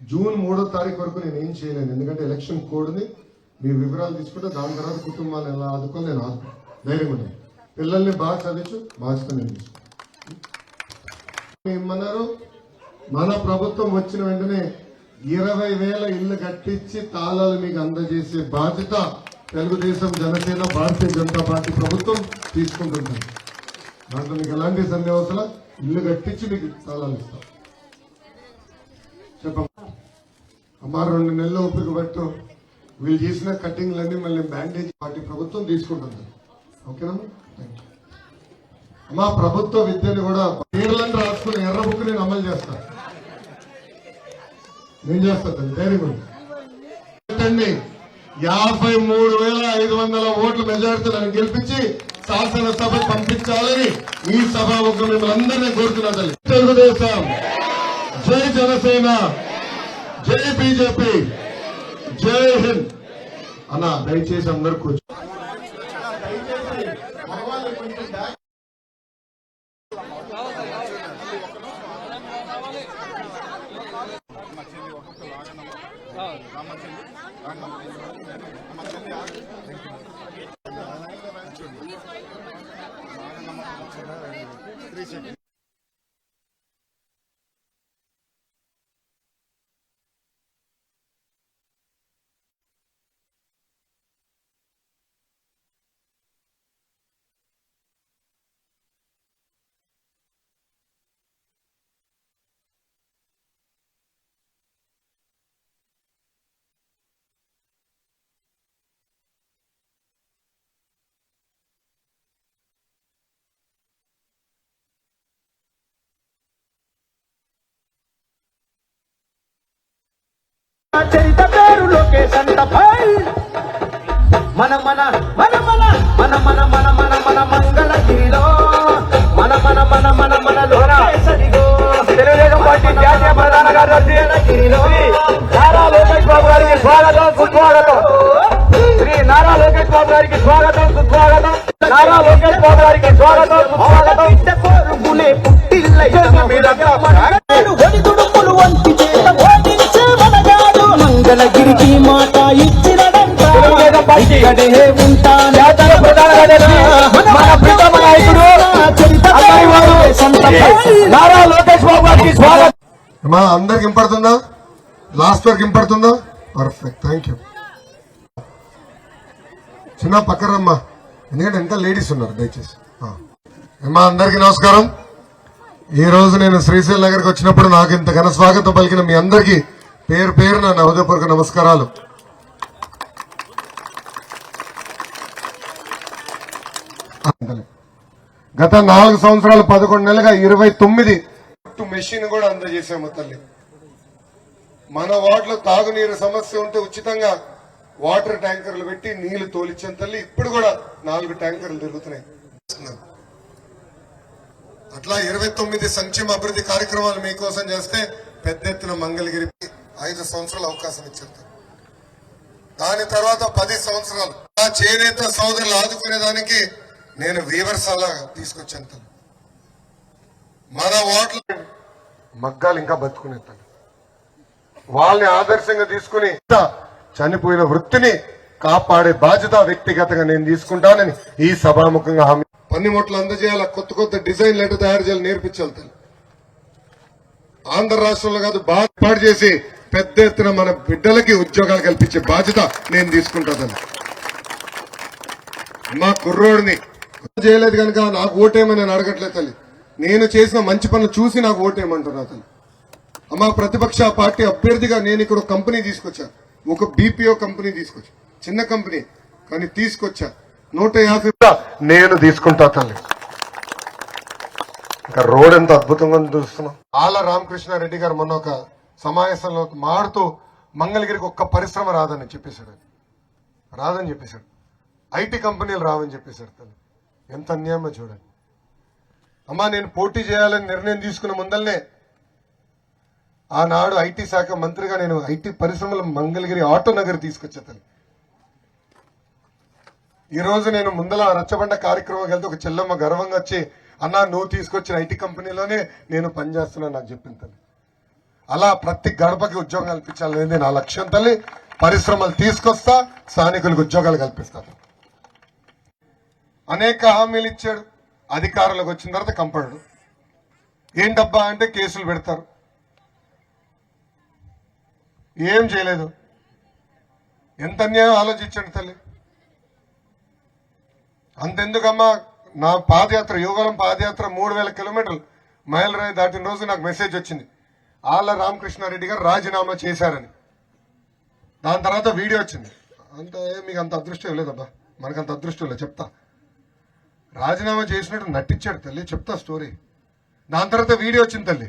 S1: జూన్ 3వ తారీఖు వరకు నేను ఏం చేయలేను, ఎందుకంటే ఎలక్షన్ కోడ్ని మీ వివరాలు తీసుకుంటే దాని తర్వాత కుటుంబాన్ని ఎలా ఆదుకోవాలి నేను ఆదుకో. ధైర్యంగా ఉన్నాను, పిల్లల్ని బాగా చదివించు, బాధ్యత నేను తీసుకున్నాను. ఏమన్నారు, మన ప్రభుత్వం వచ్చిన వెంటనే 20,000 ఇళ్లు కట్టించి తాళాలు మీకు అందజేసే బాధ్యత తెలుగుదేశం, జనసేన, భారతీయ జనతా పార్టీ ప్రభుత్వం తీసుకుంటుంది. దాంట్లో మీకు ఎలాంటి సందేహం, ఇల్లు కట్టించి మీకు తాళాలు ఇస్తాం. చెప్పమ్మా అమ్మా, 2 నెలలు ఓపిక పట్టు, వీళ్ళు చేసిన కటింగ్లన్నీ మళ్ళీ బ్యాండేజ్ పార్టీ ప్రభుత్వం తీసుకుంటుంది. ఓకేనమ్మా, థ్యాంక్ యూ. అమ్మా ప్రభుత్వ విద్యను కూడా పేర్లను రాసుకుని ఎర్ర బుక్ నేను అమలు చేస్తాను, నేను చేస్తాను. ధైర్యం పెట్టండి. 53,500 ఓట్ల మెజారిటీ నన్ను గెలిపించి శాసనసభ పంపించాలని ఈ సభాముఖం మిమ్మల్ని అందరినీ కోరుతున్నా. తెలుగుదేశం, జై జనసేన, జై బీజేపీ, జై హింద్. అన్న దయచేసి అందరు కూర్చో.
S5: చరిత పేరు లోకేష్ అంట భాయ్ మన మన మన మన మన మన మన మన మన మంగళగిరిలో మన మన మన మన మన లోకేశదిగో తెలుగుదేశం పార్టీ జాతీయ ప్రధాన కార్యదర్శి నారా లోకేష్ బాబు గారికి స్వాగతం సుస్వాగతం శ్రీ నారా లోకేష్ బాబు గారికి స్వాగతం సుస్వాగతం నారా లోకేష్ బాబు గారికి స్వాగతం సుస్వాగతం కోరుకునే పుట్టిల్లుడుపులు వంటి చేత ఓడించే మనగాడు మంగళగిరికి మాట ఇచ్చినడంట ఇక్కడే ఉంటా మన ప్రియతమ నాయకుడు నారా లోకేష్ బాబు గారికి స్వాగతం.
S1: అందరికి ఇంపడుతుందా? లాస్ట్ వరకు ఇంపడుతుందా? Perfect, thank you. చిన్న పక్కరమ్మా, ఎందుకంటే ఎంత లేడీస్ ఉన్నారు, దయచేసి. అమ్మా అందరికి నమస్కారం. ఈ రోజు నేను శ్రీశైలం నగర్కి వచ్చినప్పుడు నాకు ఇంత ఘన స్వాగతం పలికిన మీ అందరికీ పేరు పేరున నా హృదయపూర్వక నమస్కారాలు. గత 4 సంవత్సరాలు 11 నెలలుగా 29 మెషిన్ కూడా అందజేశాము తల్లి. మన వార్డులో తాగునీరు సమస్య ఉంటే ఉచితంగా వాటర్ ట్యాంకర్లు పెట్టి నీళ్లు తోలిచ్చాం తల్లి. ఇప్పుడు కూడా 4 ట్యాంకర్లు తిరుగుతున్నాయి. అట్లా 29 సంక్షేమ అభివృద్ధి కార్యక్రమాలు మీకోసం చేస్తే పెద్ద ఎత్తున మంగళగిరి 5 సంవత్సరాలు అవకాశం ఇచ్చారు. దాని తర్వాత 10 సంవత్సరాలు ఆ చేనేత సోదరులు ఆదుకునేదానికి నేను వీవర్స్ అలా తీసుకొచ్చాను తల్లి. మన వార్డులో మగ్గాలు ఇంకా బతుకునే తల్లి. వాళ్ళని ఆదర్శంగా తీసుకుని చనిపోయిన వృత్తిని కాపాడే బాధ్యత వ్యక్తిగతంగా నేను తీసుకుంటానని ఈ సభాముఖంగా హామీ. పన్నిముట్లు అందజేయాల, కొత్త డిజైన్లు ఎటు తయారు చేయాలి నేర్పించాలి తల్లి. ఆంధ్ర రాష్ట్రంలో కాదు బాగా ఏర్పాటు చేసి పెద్ద ఎత్తున మన బిడ్డలకి ఉద్యోగాలు కల్పించే బాధ్యత నేను తీసుకుంటా తల్లి. మా కుర్రోడిని చేయలేదు కనుక నాకు ఓటేమని నేను అడగట్లేదు తల్లి. నేను చేసిన మంచి పనులు చూసి నాకు ఓటేయమంటున్నా తల్లి. అమ్మా ప్రతిపక్ష పార్టీ అభ్యర్థిగా నేను ఇక్కడ ఒక కంపెనీ తీసుకొచ్చా, ఒక బీపీఓ కంపెనీ తీసుకొచ్చా, చిన్న కంపెనీ కానీ తీసుకొచ్చా. 150 నేను తీసుకుంటా తల్లి. ఇంకా రోడ్ ఎంత అద్భుతంగా చూస్తున్నాం. ఆల రామకృష్ణారెడ్డి గారు మొన్న ఒక సమావేశంలో మాడుతూ మంగళగిరికి ఒక్క పరిశ్రమ రాదని చెప్పేశాడు. ఐటీ కంపెనీలు రావని చెప్పేశాడు తల్లి. ఎంత అన్యాయమో చూడండి. అమ్మా నేను పోటీ చేయాలని నిర్ణయం తీసుకున్న ముందల్నే ఆనాడు ఐటీ శాఖ మంత్రిగా నేను ఐటీ పరిశ్రమలు మంగళగిరి ఆటో నగర్ తీసుకొచ్చా తల్లి. ఈ రోజు నేను ముందల రచ్చబండ కార్యక్రమం వెళ్తే ఒక చెల్లమ్మ గర్వంగా వచ్చి అన్నా నువ్వు తీసుకొచ్చిన ఐటీ కంపెనీలోనే నేను పనిచేస్తున్నాను నాకు చెప్పింది తల్లి. అలా ప్రతి గడపకి ఉద్యోగం కల్పించాలనేది నా లక్ష్యం తల్లి. పరిశ్రమలు తీసుకొస్తా, స్థానికులకు ఉద్యోగాలు కల్పిస్తాను. అనేక హామీలు ఇచ్చాడు. అధికారులకు వచ్చిన తర్వాత కంపడు ఏంటబ్బా అంటే కేసులు పెడతారు. ఏం చేయలేదు. ఎంత అన్యాయం ఆలోచించండి తల్లి. అంతెందుకమ్మా నా పాదయాత్ర యువగలం పాదయాత్ర 3000 కిలోమీటర్లు మైలురాయి దాటిన రోజు నాకు మెసేజ్ వచ్చింది, ఆళ్ల రామకృష్ణారెడ్డి గారు రాజీనామా చేశారని. దాని తర్వాత వీడియో వచ్చింది. అంత మీకు అంత అదృష్టం లేదబ్బా, మనకంత అదృష్టం లేదు. చెప్తా, రాజీనామా చేసినట్టు నటించాడు తల్లి. చెప్తా స్టోరీ. దాని తర్వాత వీడియో వచ్చింది తల్లి.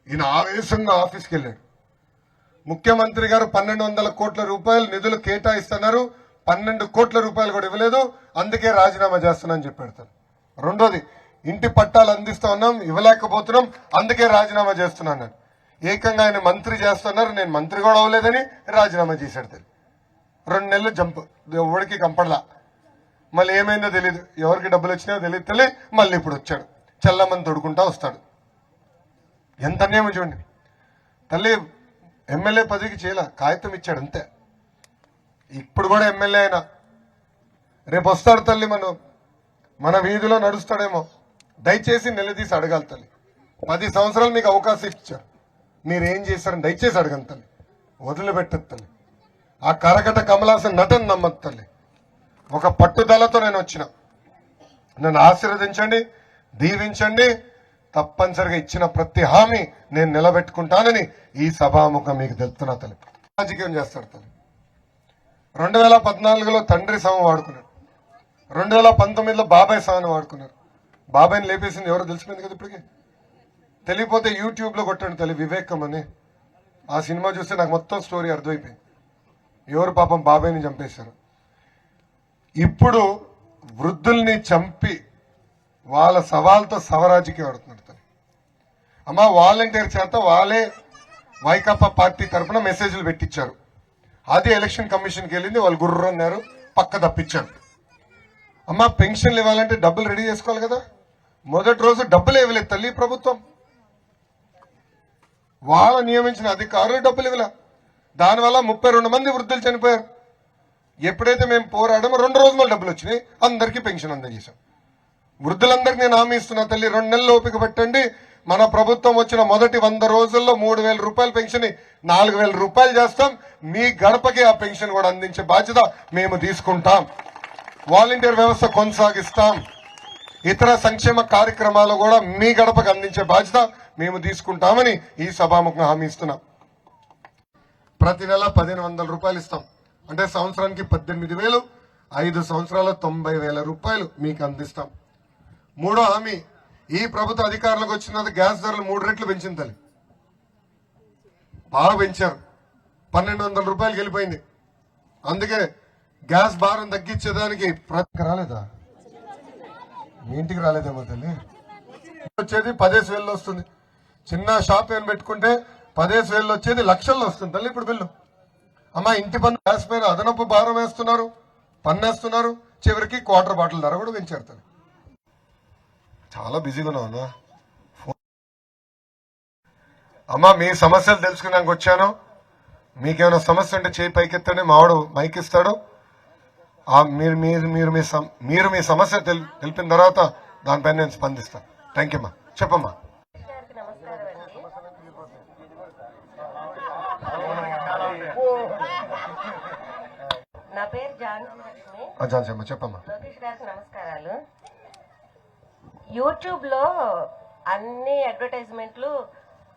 S1: ఈయన ఆవేశంగా ఆఫీస్కి వెళ్ళాడు. ముఖ్యమంత్రి గారు 1200 కోట్ల రూపాయలు నిధులు కేటాయిస్తున్నారు, 12 కోట్ల రూపాయలు కూడా ఇవ్వలేదు, అందుకే రాజీనామా చేస్తున్నానని చెప్పాడు తను. రెండోది, ఇంటి పట్టాలు అందిస్తా ఉన్నాం ఇవ్వలేకపోతున్నాం, అందుకే రాజీనామా చేస్తున్నాను. ఏకంగా ఆయన మంత్రి చేస్తున్నారు, నేను మంత్రి కూడా అవ్వలేదని రాజీనామా చేశాడు తల్లి. 2 నెలలు జంప్, ఎవరికి కంపడలా. మళ్ళీ ఏమైందో తెలియదు, ఎవరికి డబ్బులు వచ్చినాయో తెలియదు తల్లి. మళ్ళీ ఇప్పుడు వచ్చాడు, చల్లమని తొడుకుంటా వస్తాడు. ఎంత అన్యాయం చూడండి తల్లి. ఎమ్మెల్యే పదవికి చేయలే, కాగితం ఇచ్చాడు అంతే. ఇప్పుడు కూడా ఎమ్మెల్యే అయినా రేపు వస్తాడు తల్లి, మన వీధిలో నడుస్తాడేమో. దయచేసి నిలదీసి అడగాలి తల్లి. 10 సంవత్సరాలు మీకు అవకాశం ఇచ్చారు, మీరేం చేశారని దయచేసి అడగండి తల్లి. వదిలిపెట్టదు తల్లి. ఆ కరకట కమలాసన్ నటన నమ్మదు తల్లి. ఒక పట్టుదలతో నేను వచ్చిన, నన్ను ఆశీర్వదించండి, దీవించండి. తప్పనిసరిగా ఇచ్చిన ప్రతి హామీ నేను నిలబెట్టుకుంటానని ఈ సభాముఖం మీకు తెలుపుతున్నా తల్లి. రాజకీయం చేస్తాడు తల్లి. 2014లో తండ్రి శవం వాడుకున్నాడు, 2019లో బాబాయ్ శవాన్ని వాడుకున్నారు. బాబాయ్ని లేపేసింది ఎవరో తెలిసిపోయింది కదా ఇప్పటికి. తెలియపోతే యూట్యూబ్ లో కొట్టండి తల్లి, వివేకం అని. ఆ సినిమా చూస్తే నాకు మొత్తం స్టోరీ అర్థమైపోయింది. ఎవరు పాపం బాబాయ్ని చంపేశారు. ఇప్పుడు వృద్ధుల్ని చంపి వాళ్ళ సవాల్తో సవరాజకీయం ఆడుతున్నారు. అమ్మ వాలంటీర్ చేత వాళ్ళే వైకాపా పార్టీ తరఫున మెసేజ్లు పెట్టించారు. అది ఎలక్షన్ కమిషన్కి వెళ్ళింది, వాళ్ళు గుర్రు అన్నారు, పక్క తప్పించారు. అమ్మ పెన్షన్లు ఇవ్వాలంటే డబ్బులు రెడీ చేసుకోవాలి కదా. మొదటి రోజు డబ్బులు ఇవ్వలేదు తల్లి ప్రభుత్వం. వాళ్ళ నియమించిన అధికారులు డబ్బులు ఇవ్వలే. దానివల్ల 32 మంది వృద్ధులు చనిపోయారు. ఎప్పుడైతే మేము పోరాడమో 2 రోజులు డబ్బులు వచ్చినాయి, అందరికీ పెన్షన్ అందజేశాం. వృద్ధులందరికీ నేను హామీ ఇస్తున్నా తల్లి, 2 నెలలు ఓపిక పెట్టండి. మన ప్రభుత్వం వచ్చిన మొదటి 100 రోజుల్లో 3,000 రూపాయల పెన్షన్ 4,000 రూపాయలు చేస్తాం. మీ గడపకి ఆ పెన్షన్ కూడా అందించే బాధ్యత మేము తీసుకుంటాం. వాలంటీర్ వ్యవస్థ కొనసాగిస్తాం. ఇతర సంక్షేమ కార్యక్రమాలు కూడా మీ గడపకు అందించే బాధ్యత మేము తీసుకుంటామని ఈ సభాముఖంగా హామీ ఇస్తున్నాం. ప్రతి నెల 1,500 రూపాయలు ఇస్తాం. అంటే సంవత్సరానికి 18,000, 5 సంవత్సరాల 90,000 రూపాయలు మీకు అందిస్తాం. మూడో హామీ, ఈ ప్రభుత్వ అధికారులకు వచ్చిన గ్యాస్ ధరలు 3 రెట్లు పెంచింది తల్లి. బాగా పెంచారు. 1,200 రూపాయలు వెళ్ళిపోయింది. అందుకే గ్యాస్ భారం తగ్గించేదానికి రాలేదా, మీ ఇంటికి రాలేదేమో తల్లి. వచ్చేది 10,000 వస్తుంది. చిన్న షాప్ ఏం పెట్టుకుంటే 10,000 వచ్చేది లక్షల్లో వస్తుంది తల్లి ఇప్పుడు బిల్లు. అమ్మ ఇంటి పన్ను గ్యాస్ పైన అదనపు భారం వేస్తున్నారు, పన్నేస్తున్నారు. చివరికి క్వార్టర్ బాటిల్ ధర కూడా పెంచారు తల్లి. చాలా బిజీగా ఉన్నావు అమ్మ. మీ సమస్యలు తెలుసుకున్నాక వచ్చాను. మీకేమైనా సమస్య ఉంటే చేయి పైకెత్తండి, మావాడు మైక్ ఇస్తాడు. మీరు మీ సమస్య తెలిపిన తర్వాత దానిపైన నేను స్పందిస్తాను. థ్యాంక్ యూ అమ్మా. చెప్పమ్మా.
S6: నా పేరు
S1: ఝాన్సీ అమ్మా. చెప్పమ్మా.
S6: లోకేష్ గారికి నమస్కారాలు. యూట్యూబ్ లో అన్ని అడ్వర్టైజ్మెంట్లు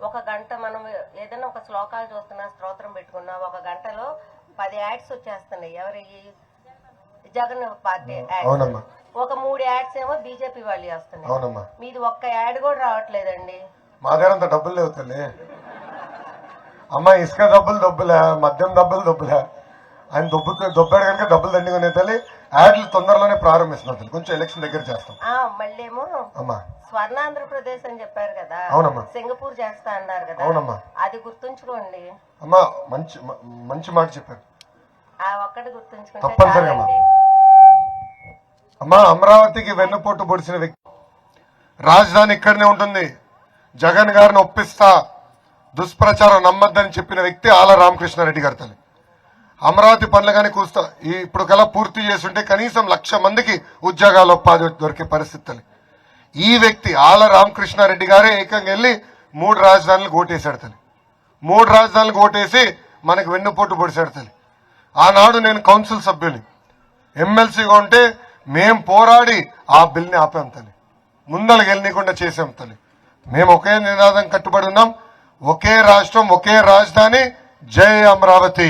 S6: 1 గంట మనం ఏదైనా ఒక శ్లోకాలు చూస్తున్నా, స్తోత్రం పెట్టుకున్నా 1 గంటలో 10 యాడ్స్ వచ్చేస్తున్నాయి. ఎవరి జగన్ పార్టీ యాడ్స్, ఒక 3 యాడ్స్ ఏమో బీజేపీ వాళ్ళు వస్తున్నాయి. మీది ఒక్క యాడ్ కూడా రావట్లేదండి.
S1: మా దగ్గర అంత డబ్బులు లేవు తల్లి. అమ్మ ఇసుక డబ్బులు దొబ్బులే, మద్యం డబ్బులు దొబ్బులే. ఆయన దొబ్బాడు కనుక డబ్బులు దండిగా తల్లి. యాడ్లు తొందరలోనే ప్రారంభిస్తున్నాం తల్లి. కొంచెం ఎలక్షన్ దగ్గర చేస్తాం.
S6: మళ్ళేమో
S1: అమ్మా
S6: స్వర్ణాంధ్రప్రదేశ్ అని చెప్పారు కదా.
S1: అవునమ్మా.
S6: సింగపూర్ చేస్తా అన్నారు కదా.
S1: అవునమ్మా.
S6: అది గుర్తుంచుకోండి
S1: అమ్మా. మంచి మాట చెప్పారు.
S6: ఆ ఒక్కటి గుర్తుంచుకుంటే
S1: తప్పనిసరిగా అమ్మా. అమరావతికి వెన్నుపోటు పొడిచిన వ్యక్తి, రాజధాని ఇక్కడనే ఉంటుంది, జగన్ గారిని ఒప్పిస్తా, దుష్ప్రచారం నమ్మద్దని చెప్పిన వ్యక్తి ఆల రామకృష్ణారెడ్డి గారి తల్లి. అమరావతి పనులు కానీ కూస్తా ఇప్పుడు కల్లా పూర్తి చేస్తుంటే కనీసం 1,00,000 మందికి ఉద్యోగాలు ఉపాధి దొరికే పరిస్థితి తల్లి. ఈ వ్యక్తి ఆల రామకృష్ణారెడ్డి గారే ఏకంగా వెళ్ళి 3 రాజధానులకు ఓటేశాడు తల్లి. 3 రాజధానులకు ఓటేసి మనకు వెన్నుపోటు పొడిచాడు తల్లి. ఆనాడు నేను కౌన్సిల్ సభ్యుని, ఎమ్మెల్సీగా ఉంటే మేం పోరాడి ఆ బిల్ని ఆపాం తల్లి. ముందలకు వెళ్ళనీయకుండా చేశాం తల్లి. మేము ఒకే నినాదం కట్టుబడి ఉన్నాం, ఒకే రాష్ట్రం, ఒకే రాజధాని, జై అమరావతి.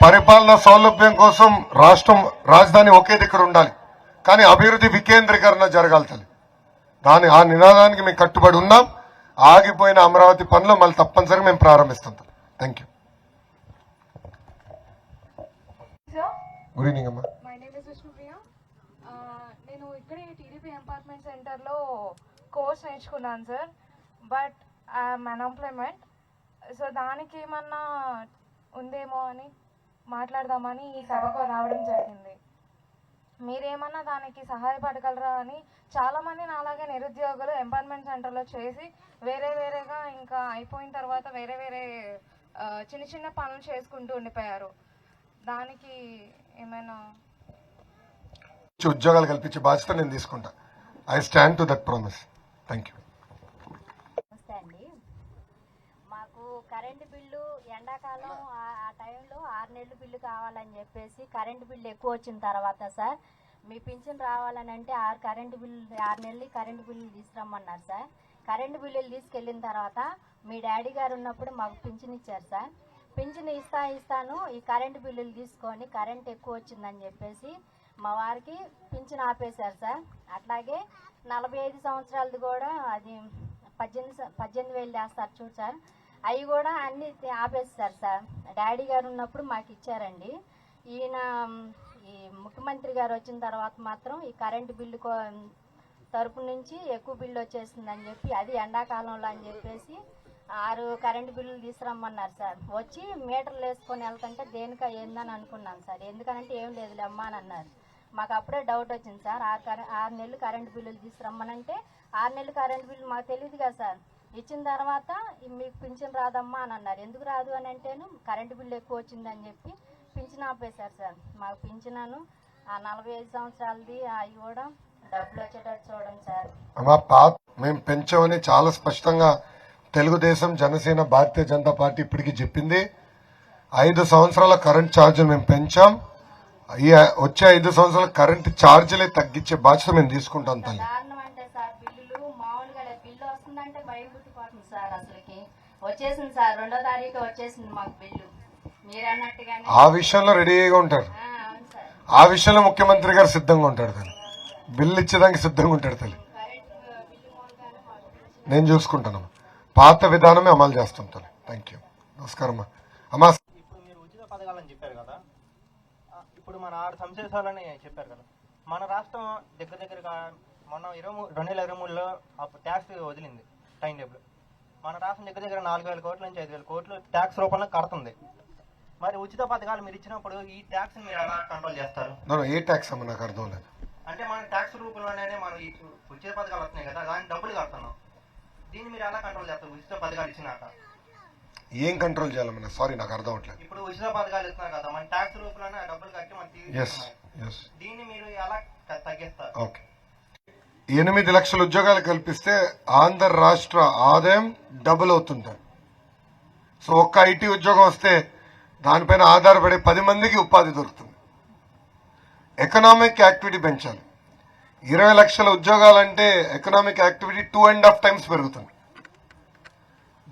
S1: పరిపాలన సౌలభ్యం కోసం రాజధాని ఒకే దగ్గర ఉండాలి, కానీ అభివృద్ధి వికేంద్రీకరణ జరగాలి తల్లి. ఆ నినాదానికి మేము కట్టుబడి ఉన్నాం. ఆగిపోయిన అమరావతి పనులు మళ్ళీ తప్పనిసరిగా మేము ప్రారంభిస్తాం. Thank you. గుడ్ ఈవినింగ్ అమ్మా.
S7: My name is Vishnupriya. నేను ఇక్కడే టీడీపీ ఎంపార్ట్మెంట్ సెంటర్లో కోర్స్ నేర్చుకున్నాను sir. But I'm unemployment. So దానికి ఏమన్నా ఉందేమో అని మాట్లాడదామని ఈ సభకు రావడం జరిగింది. మీరేమన్నా దానికి సహాయపడగలరా అని. చాలామంది నాలాగే నిరుద్యోగులు ఎంపార్ట్మెంట్ సెంటర్లో చేసి వేరేగా ఇంకా అయిపోయిన తర్వాత వేరే చిన్న చిన్న పనులు చేసుకుంటూ ఉండిపోయారు. దానికి ఏమైనా
S1: ఉద్యోగాలు కల్పించే బాధ్యత నేను తీసుకుంటా. I stand to that promise. Thank you.
S3: నమస్తే అండి. మాకు కరెంటు బిల్లు ఎండాకాలం ఆ టైంలో 6 నెలలు బిల్లు కావాలని చెప్పేసి కరెంటు బిల్లు ఎక్కువ వచ్చిన తర్వాత సార్ మీ పింఛన్ రావాలని అంటే 6 నెలలు కరెంటు బిల్లు తీసుకురమ్మన్నారు సార్. కరెంటు బిల్లులు తీసుకెళ్ళిన తర్వాత మీ డాడీ గారు ఉన్నప్పుడు మాకు పింఛన్ ఇచ్చారు సార్. పింఛన్ ఇస్తాను ఈ కరెంటు బిల్లులు తీసుకొని కరెంట్ ఎక్కువ వచ్చిందని చెప్పేసి మా వారికి పింఛన్ ఆపేశారు సార్. అట్లాగే 45 సంవత్సరాలది కూడా అది
S8: 18,000 వేస్తారు చూడు సార్, అవి కూడా అన్ని ఆపేస్తారు సార్. డాడీ గారు ఉన్నప్పుడు మాకు ఇచ్చారండి. ఈయన ఈ ముఖ్యమంత్రి గారు వచ్చిన తర్వాత మాత్రం ఈ కరెంటు బిల్లు తరపు నుంచి ఎక్కువ బిల్లు వచ్చేసిందని చెప్పి, అది ఎండాకాలంలో అని చెప్పేసి 6 కరెంటు బిల్లులు తీసుకురమ్మన్నారు సార్. వచ్చి మీటర్లు వేసుకొని వెళ్తుంటే దేనికా ఏందని అనుకున్నాను సార్. ఎందుకనంటే ఏం లేదులే అమ్మా అని అన్నారు. మాకు అప్పుడే డౌట్ వచ్చింది సార్. 6 నెలలు కరెంటు బిల్లులు తీసుకురమ్మనంటే 6 నెలలు కరెంటు బిల్లు మాకు తెలియదు కదా సార్. ఇచ్చిన తర్వాత మీకు పింఛన్ రాదమ్మా అని అన్నారు. ఎందుకు రాదు అని అంటేను కరెంటు బిల్లు ఎక్కువ వచ్చిందని చెప్పి పింఛన్ ఆపేశారు సార్. మాకు పింఛనాను ఆ 45 సంవత్సరాలది అవి కూడా డబ్బులు వచ్చేటట్టు చూడండి సార్.
S1: మేము పెంచామని చాలా స్పష్టంగా తెలుగుదేశం, జనసేన, భారతీయ జనతా పార్టీ ఇప్పటికీ చెప్పింది. 5 సంవత్సరాల కరెంట్ ఛార్జీలు మేము పెంచాం. ఈ వచ్చే 5 సంవత్సరాల కరెంట్ ఛార్జీలే తగ్గించే బాధ్యత మేము తీసుకుంటాం తల్లి.
S8: కారణం అంటే సార్ బిల్లులు మామూలుగా బిల్లు వస్తుందంటే భయం పుట్టిపోతుంది సార్. అసలుకి వచ్చేసింది సార్, 2వ తారీఖు వచ్చేసింది మాకు బిల్లు. మీరు అన్నట్టుగానే
S1: ఆ విషయంలో రెడీగా ఉంటారు.
S8: అవును సార్.
S1: ఆ విషయంలో ముఖ్యమంత్రి గారు సిద్ధంగా ఉంటాడు తల్లి. బిల్లు ఇచ్చేదానికి సిద్ధంగా ఉంటాడు తల్లి. నేను చూసుకుంటాను. పాత విధానమే అమలు చేస్తాం తల్లి. Thank you. నమస్కారం అమ్మా.
S9: ఇప్పుడు మీరు ఉచిత పథకాలని చెప్పారు కదా, ఇప్పుడు మన 6 సంవత్సరాలని చెప్పారు కదా. మన రాష్ట్రం దగ్గరగా మొన్న 2023లో ట్యాక్స్ వదిలింది టైం టేబుల్. మన రాష్ట్రం దగ్గర 4,000 కోట్ల నుంచి 5,000 కోట్లు ట్యాక్స్ రూపంలో కడుతుంది. మరి ఉచిత పథకాలు మీరు ఇచ్చినప్పుడు ఈ ట్యాక్స్ మీరు ఎలా కంట్రోల్ చేస్తారు?
S1: ఏ ట్యాక్స్ అమ్మా నాకు అర్థం లేదు.
S9: అంటే మన ట్యాక్స్ రూపంలోనే మనం ఈ ఉచిత పథకాలు వస్తున్నాయి కదా, దానికి డబ్బులు కడుతున్నాం. దీన్ని మీరు ఎలా కంట్రోల్ చేస్తారు ఉచిత పథకాలు ఇచ్చినాక?
S1: ఏం కంట్రోల్ చేయాలమ్మా? సారీ నాకు అర్థం అవట్లేదు.
S9: ఇప్పుడు ఉచిత పథకాలు ఇస్తున్నారు కదా, మన ట్యాక్స్ రూపంలోనే ఆ డబ్బులు కట్టి మనం దీన్ని మీరు ఎలా తగ్గిస్తారు?
S1: ఓకే. 8 లక్షల ఉద్యోగాలు కల్పిస్తే ఆంధ్ర రాష్ట్ర ఆదాయం డబుల్ అవుతుంటారు. సో ఒక్క ఐటీ ఉద్యోగం వస్తే దానిపైన ఆధారపడే 10 మందికి ఉపాధి దొరుకుతుంది. ఎకనామిక్ యాక్టివిటీ పెంచాలి. 20 లక్షల ఉద్యోగాలంటే ఎకనామిక్ యాక్టివిటీ 2.5 టైమ్స్ పెరుగుతుంది.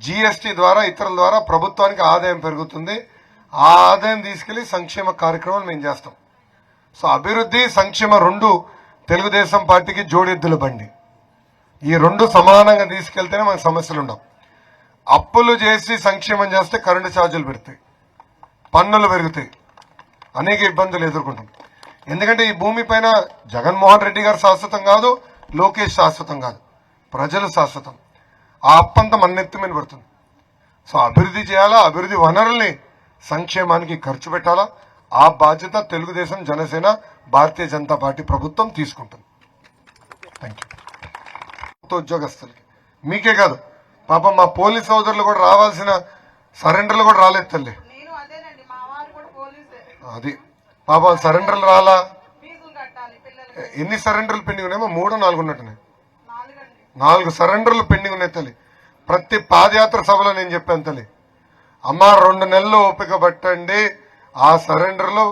S1: జీఎస్టీ ద్వారా ఇతరుల ద్వారా ప్రభుత్వానికి ఆదాయం పెరుగుతుంది. ఆ ఆదాయం తీసుకెళ్లి సంక్షేమ కార్యక్రమాలు మేము చేస్తాం. సో అభివృద్ధి, సంక్షేమ 2 తెలుగుదేశం పార్టీకి జోడెద్దుల బండి. ఈ 2 సమానంగా తీసుకెళ్తేనే మనకు సమస్యలు ఉండవు. అప్పులు చేసి సంక్షేమం చేస్తే కరెంటు ఛార్జీలు పెడతాయి, పన్నులు పెరుగుతాయి, అనేక ఇబ్బందులు ఎదుర్కొంటాం. ఎందుకంటే ఈ భూమి పైన జగన్మోహన్ రెడ్డి గారు శాశ్వతం కాదు, లోకేష్ శాశ్వతం కాదు, ప్రజలు శాశ్వతం. ఆ అప్పంతా మన నెత్తి మీద పడుతుంది. సో అభివృద్ధి చేయాలా, అభివృద్ధి వనరుల్ని సంక్షేమానికి ఖర్చు పెట్టాలా. ఆ బాధ్యత తెలుగుదేశం, జనసేన, భారతీయ జనతా పార్టీ ప్రభుత్వం తీసుకుంటుంది. Thank you. ఉద్యోగస్తులకి మీకే కాదు, పాపం మా పోలీస్ సోదరులు కూడా రావాల్సిన సరెండర్లు కూడా రాలేదు తల్లి. అది పాపం సరెండర్లు రాలా. ఎన్ని సరెండర్లు పెండింగ్ ఉన్నాయేమో 3, 4 ఉన్నట్టున్నాయి. 4 సరెండర్లు పెండింగ్ ఉన్నాయి తల్లి. ప్రతి పాదయాత్ర సభలో నేను చెప్పాను తల్లి, అమ్మ 2 నెలలు ఓపిక పట్టండి, ఆ సరెండర్లు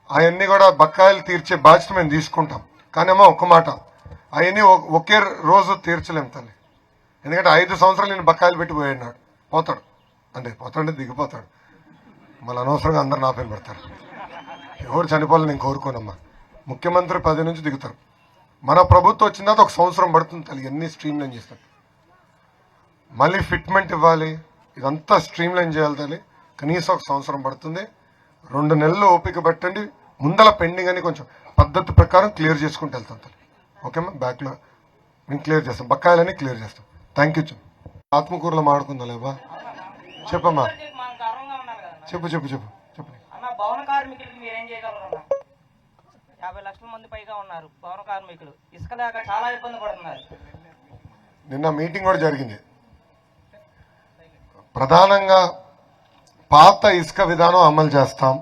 S1: అవన్నీ కూడా బకాయిలు తీర్చే బాధ్యత మేము తీసుకుంటాం. కానీ అమ్మ ఒక్క మాట, అవన్నీ ఒకే రోజు తీర్చలేము తల్లి. ఎందుకంటే 5 సంవత్సరాలు నేను బకాయిలు పెట్టి పోయాడు, పోతాడు అంటే పోతాడంటే దిగిపోతాడు. మళ్ళీ అనవసరంగా అందరు నా పైన పెడతారు. ఎవరు చనిపోవాలని నేను కోరుకోనమ్మా. ముఖ్యమంత్రి 10 నుంచి దిగుతారు. మన ప్రభుత్వం వచ్చిన తర్వాత 1 సంవత్సరం పడుతుంది తల్లి, ఎన్ని స్ట్రీమ్ లైన్ చేస్తారు. మళ్ళీ ఫిట్మెంట్ ఇవ్వాలి, ఇదంతా స్ట్రీమ్ లైన్ చేయాలి తల్లి. కనీసం 1 సంవత్సరం పడుతుంది. 2 నెలలు ఓపిక పెట్టండి. ముందల పెండింగ్ అని కొంచెం పద్ధతి ప్రకారం క్లియర్ చేసుకుంటూ వెళ్తాం తల్లి. ఓకేమ్మా, బ్యాక్లో మేము క్లియర్ చేస్తాం, బకాయిలని క్లియర్ చేస్తాం. Thank you. ఆత్మకూరులో మాడుకుందా లేవా? చెప్పమ్మా, చెప్పు చెప్పు చెప్పు చెప్పు.
S9: అన్న, భవన కార్మికులకి మీరేం చేయగలరు? 50 లక్షల మంది పైగా ఉన్నారు భవన కార్మికులు, ఇసుక లేక చాలా ఇబ్బంది పడుతున్నారు.
S1: నిన్న మీటింగ్ కూడా జరిగింది. ప్రధానంగా పాత ఇసుక విధానం అమలు చేస్తాం,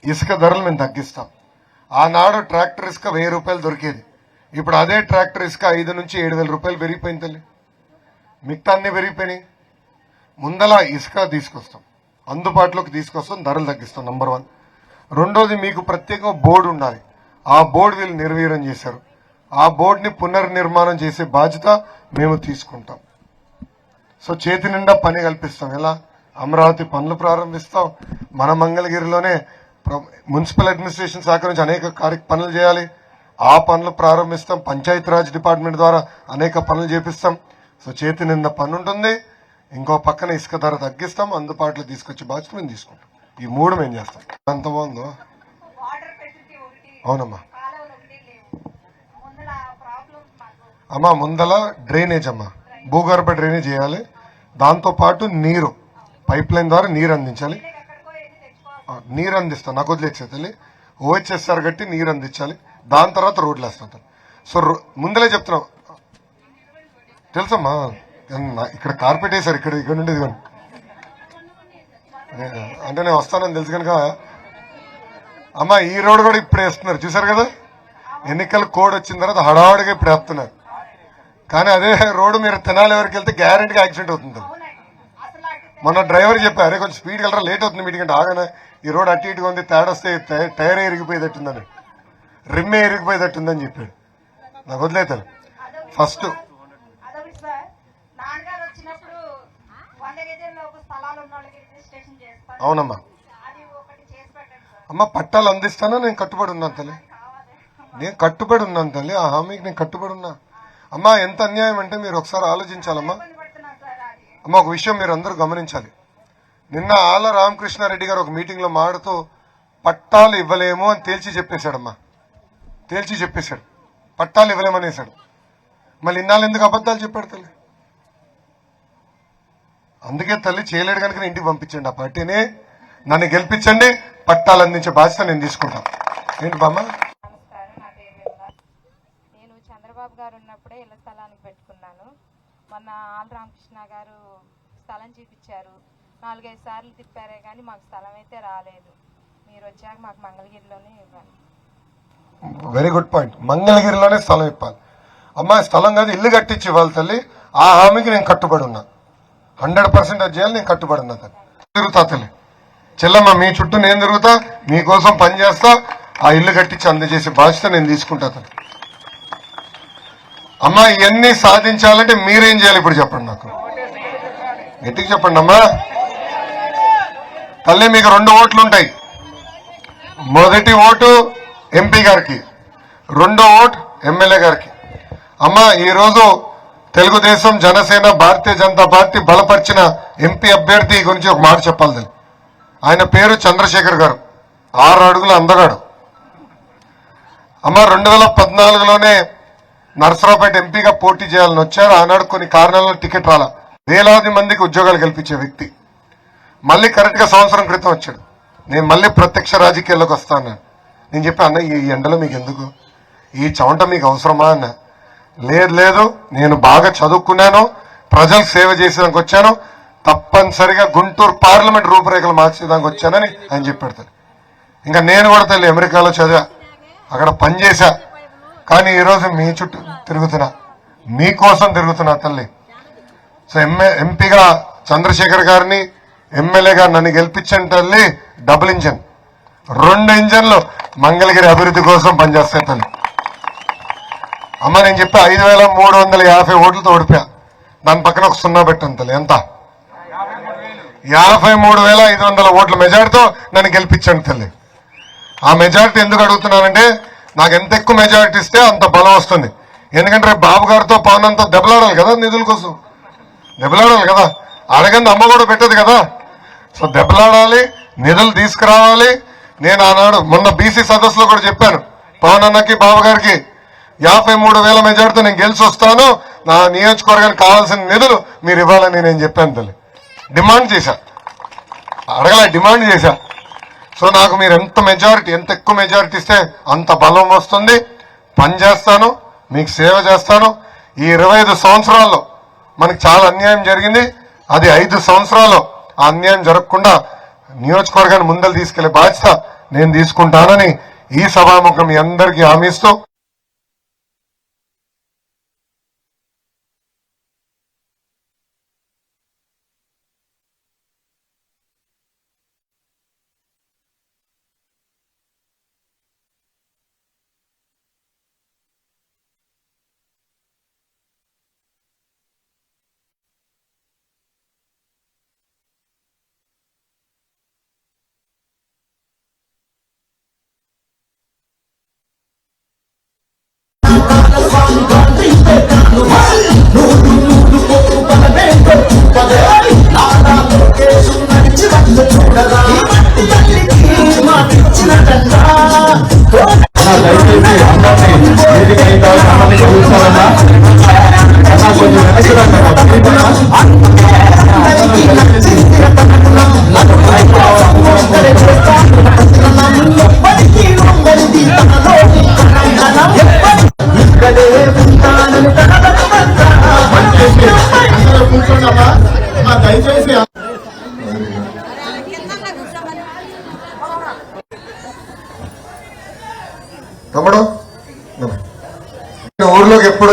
S1: ఇసుక ధరలు మేము తగ్గిస్తాం. ఆనాడు ట్రాక్టర్ ఇసుక 1000 రూపాయలు దొరికేది, ఇప్పుడు అదే ట్రాక్టర్ ఇసుక 5 నుంచి 7,000 రూపాయలు పెరిగిపోయింది తల్లి. మిగతా అన్ని పెరిగిపోయినాయి. ముందల ఇసుక తీసుకొస్తాం, అందుబాటులోకి తీసుకొస్తాం, ధరలు తగ్గిస్తాం. నంబర్ 1. రెండోది, మీకు ప్రత్యేకంగా బోర్డు ఉండాలి. ఆ బోర్డు వీళ్ళు నిర్వీర్యం చేశారు. ఆ బోర్డుని పునర్నిర్మాణం చేసే బాధ్యత మేము తీసుకుంటాం. సో చేతి నిండా పని కల్పిస్తాం. ఎలా? అమరావతి పనులు ప్రారంభిస్తాం. మన మంగళగిరిలోనే మున్సిపల్ అడ్మినిస్ట్రేషన్ శాఖ నుంచి అనేక పనులు చేయాలి, ఆ పనులు ప్రారంభిస్తాం. పంచాయతీరాజ్ డిపార్ట్మెంట్ ద్వారా అనేక పనులు చేపిస్తాం. సో చేతి నిండా పని ఉంటుంది, ఇంకో పక్కన ఇసుక ధర తగ్గిస్తాం, అందుబాటులో తీసుకొచ్చే బాధ్యత మేము తీసుకుంటాం. ఈ 3 మేము చేస్తాం. ఎంత బాగుందో. అవునమ్మా. అమ్మా ముందల డ్రైనేజ్ అమ్మా, భూగర్భ డ్రైనేజ్ చేయాలి. దాంతో పాటు నీరు పైప్ లైన్ ద్వారా నీరు అందించాలి. నీరు అందిస్తాం, నాకు వదిలేచ్చే తల్లి. ఓహెచ్ఎస్ఆర్ కట్టి నీరు అందించాలి. దాని తర్వాత రోడ్లు వేస్తాం. సో ముందలే చెప్తున్నాం తెలుసమ్మా. ఇక్కడ కార్పెట్ వేసారు, ఇక్కడ నుండి ఇదిగోండి. అంటే నేను వస్తానని తెలుసు కనుక అమ్మా ఈ రోడ్ కూడా ఇప్పుడు వేస్తున్నారు, చూసారు కదా. ఎన్నికల కోడ్ వచ్చిన తర్వాత హడావుడిగా ఇప్పుడు వేస్తున్నారు. కానీ అదే రోడ్డు మీరు తెనాలి వరకు వెళ్తే గ్యారెంటీగా యాక్సిడెంట్ అవుతుంది. మొన్న డ్రైవర్ చెప్పారు, అరే కొంచెం స్పీడ్కి వెళ్ళరా, లేట్ అవుతుంది మీటింగ్ అంటే. ఆగానే ఈ రోడ్ అటు ఇటుగా ఉంది, తేడొస్తే టైరే ఇరిగిపోయేటట్టుందని, రిమ్మే ఇరిగిపోయేటట్టుందని చెప్పాడు. నాకు వదిలేతాను ఫస్ట్. అవునమ్మా. అమ్మ పట్టాలు అందిస్తానా, నేను కట్టుబడి ఉన్నాను తల్లి. నేను కట్టుబడి ఉన్నాను తల్లి, ఆ హామీకి నేను కట్టుబడి ఉన్నా. అమ్మా ఎంత అన్యాయం అంటే మీరు ఒకసారి ఆలోచించాలమ్మా. అమ్మ ఒక విషయం మీరు అందరూ గమనించాలి. నిన్న ఆళ్ళ రామకృష్ణారెడ్డి గారు ఒక మీటింగ్ లో మాడుతూ పట్టాలు ఇవ్వలేము అని తేల్చి చెప్పేశాడమ్మా. తేల్చి చెప్పేశాడు, పట్టాలు ఇవ్వలేమనేసాడు. మళ్ళీ ఇన్నాళ్ళు ఎందుకు అబద్ధాలు చెప్పాడు తల్లి? అందుకే తల్లి చేయలేడు కనుక నేను ఇంటికి పంపించండి ఆ పార్టీని. నన్ను గెలిపించండి, పట్టాలు అందించే బాధ్యత నేను తీసుకుంటాను. ఏంటి బామ్మ?
S7: నేను చంద్రబాబు గారు ఉన్నప్పుడే ఇళ్ల స్థలానికి పెట్టుకున్నాను. మొన్న ఆల్ రామకృష్ణ గారు స్థలం చూపించారు, 4-5 సార్లు తిప్పారే కానీ మాకు స్థలం అయితే రాలేదు. మీరు వచ్చాక మాకు మంగళగిరిలోనే ఇవ్వండి.
S1: Very good point. మంగళగిరిలోనే స్థలం ఇవ్వాలి. అమ్మాయి స్థలం కాదు, ఇల్లు కట్టించి ఇవ్వాలి తల్లి. ఆ హామీకి నేను కట్టుబడి ఉన్నా. 100% అది చేయాలి, నేను కట్టుబడి ఉన్నా తల్లి. తిరుగుతా తల్లి, చెల్లమ్మ మీ చుట్టూ నేను తిరుగుతా, మీకోసం పని చేస్తా. ఆ ఇల్లు కట్టించి అందజేసే బాధ్యత నేను తీసుకుంటా తల్లి. అమ్మా ఇవన్నీ సాధించాలంటే మీరేం చేయాలి ఇప్పుడు చెప్పండి నాకు, గట్టిగా చెప్పండి అమ్మా. తల్లి మీకు 2 ఓట్లు ఉంటాయి. మొదటి ఓటు ఎంపీ గారికి, 2వ ఓటు ఎమ్మెల్యే గారికి. అమ్మా ఈరోజు తెలుగుదేశం, జనసేన, భారతీయ జనతా పార్టీ బలపరిచిన ఎంపీ అభ్యర్థి గురించి ఒక మాట చెప్పాలి తల్లి. ఆయన పేరు చంద్రశేఖర్ గారు, 6 అడుగుల అందగాడు. అమ్మ 2014లోనే నర్సరావుపేట ఎంపీగా పోటీ చేయాలని వచ్చారు. ఆనాడు కొన్ని కారణాలను టికెట్ రాలా. వేలాది మందికి ఉద్యోగాలు కల్పించే వ్యక్తి. మళ్ళీ కరెక్ట్ గా సంవత్సరం క్రితం వచ్చాడు. నేను మళ్ళీ ప్రత్యక్ష రాజకీయాల్లోకి వస్తాను. నేను చెప్పా అన్న ఈ ఎండలో మీకు ఎందుకు, ఈ చెమట మీకు అవసరమా అన్న. లేదు నేను బాగా చదువుకున్నాను, ప్రజలకు సేవ చేసేదానికి వచ్చాను, తప్పనిసరిగా గుంటూరు పార్లమెంట్ రూపురేఖలు మార్చేదానికి వచ్చానని ఆయన చెప్పాడు. ఇంకా నేను కూడా తల్లి అమెరికాలో చదివా, అక్కడ పనిచేశా. కానీ ఈరోజు మీ చుట్టూ తిరుగుతున్నా, మీకోసం తిరుగుతున్నా తల్లి. సో ఎంపీగా చంద్రశేఖర్ గారిని, ఎమ్మెల్యేగా నన్ను గెలిపించండి తల్లి. డబుల్ ఇంజన్, 2 ఇంజన్లు మంగళగిరి అభివృద్ధి కోసం పనిచేస్తాయి తల్లి. అమ్మ నేను చెప్పా 5,350 ఓట్లతో ఓడిపోయా. దాని పక్కన ఒక 0 పెట్టాను తల్లి. ఎంత? 53,500 ఓట్ల మెజార్టీతో నన్ను గెలిపించండి తల్లి. ఆ మెజారిటీ ఎందుకు అడుగుతున్నానంటే నాకు ఎంత ఎక్కువ మెజారిటీ ఇస్తే అంత బలం వస్తుంది. ఎందుకంటే రేపు బాబు గారితో పవన్ అంతా దెబ్బలాడాలి కదా, నిధుల కోసం దెబ్బలాడాలి కదా. అడగంది అమ్మ కూడా పెట్టదు కదా. సో దెబ్బలాడాలి, నిధులు తీసుకురావాలి. నేను ఆనాడు మొన్న బీసీ సదస్సులో కూడా చెప్పాను, పవన్ అన్నకి బాబు గారికి 53,000 మెజార్టీతో నేను గెలిచి వస్తాను, నా నియోజకవర్గానికి కావాల్సిన నిధులు మీరు ఇవ్వాలని నేను చెప్పాను తల్లి. డిమాండ్ చేశా, అడగలే, డిమాండ్ చేశా. సో నాకు మీరు ఎంత ఎక్కువ మెజారిటీ ఇస్తే అంత బలం వస్తుంది. పని చేస్తాను, మీకు సేవ చేస్తాను. ఈ 25 సంవత్సరాల్లో మనకి చాలా అన్యాయం జరిగింది. అది 5 సంవత్సరాలు ఆ అన్యాయం జరగకుండా నియోజకవర్గాన్ని ముందలు తీసుకెళ్లే బాధ్యత నేను తీసుకుంటానని ఈ సభాముఖం మీ అందరికీ హామీ ఇస్తూ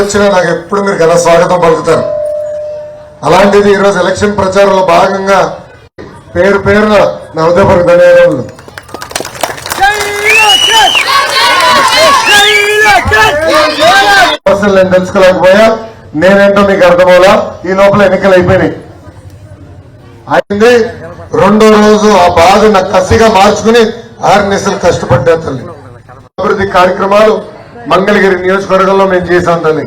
S1: వచ్చినా నాకు ఎప్పుడు మీరు ఘన స్వాగతం పలుకుతారు. అలాంటిది ఈరోజు ఎలక్షన్ ప్రచారంలో భాగంగా పేరు పేరున నా హృదయపూర్వక ధన్యవాదాలు. నేను తెలుసుకోలేకపోయా, నేనేంటో మీకు అర్థమవులా. ఈ లోపల ఎన్నికలు అయిపోయినాయి. అయింది రెండో రోజు ఆ బాధ నాకు కసిగా మార్చుకుని 6 నెలలు కష్టపడ్డా తల్లి. అభివృద్ధి కార్యక్రమాలు మంగళగిరి నియోజకవర్గంలో మేము చేశాం తల్లి.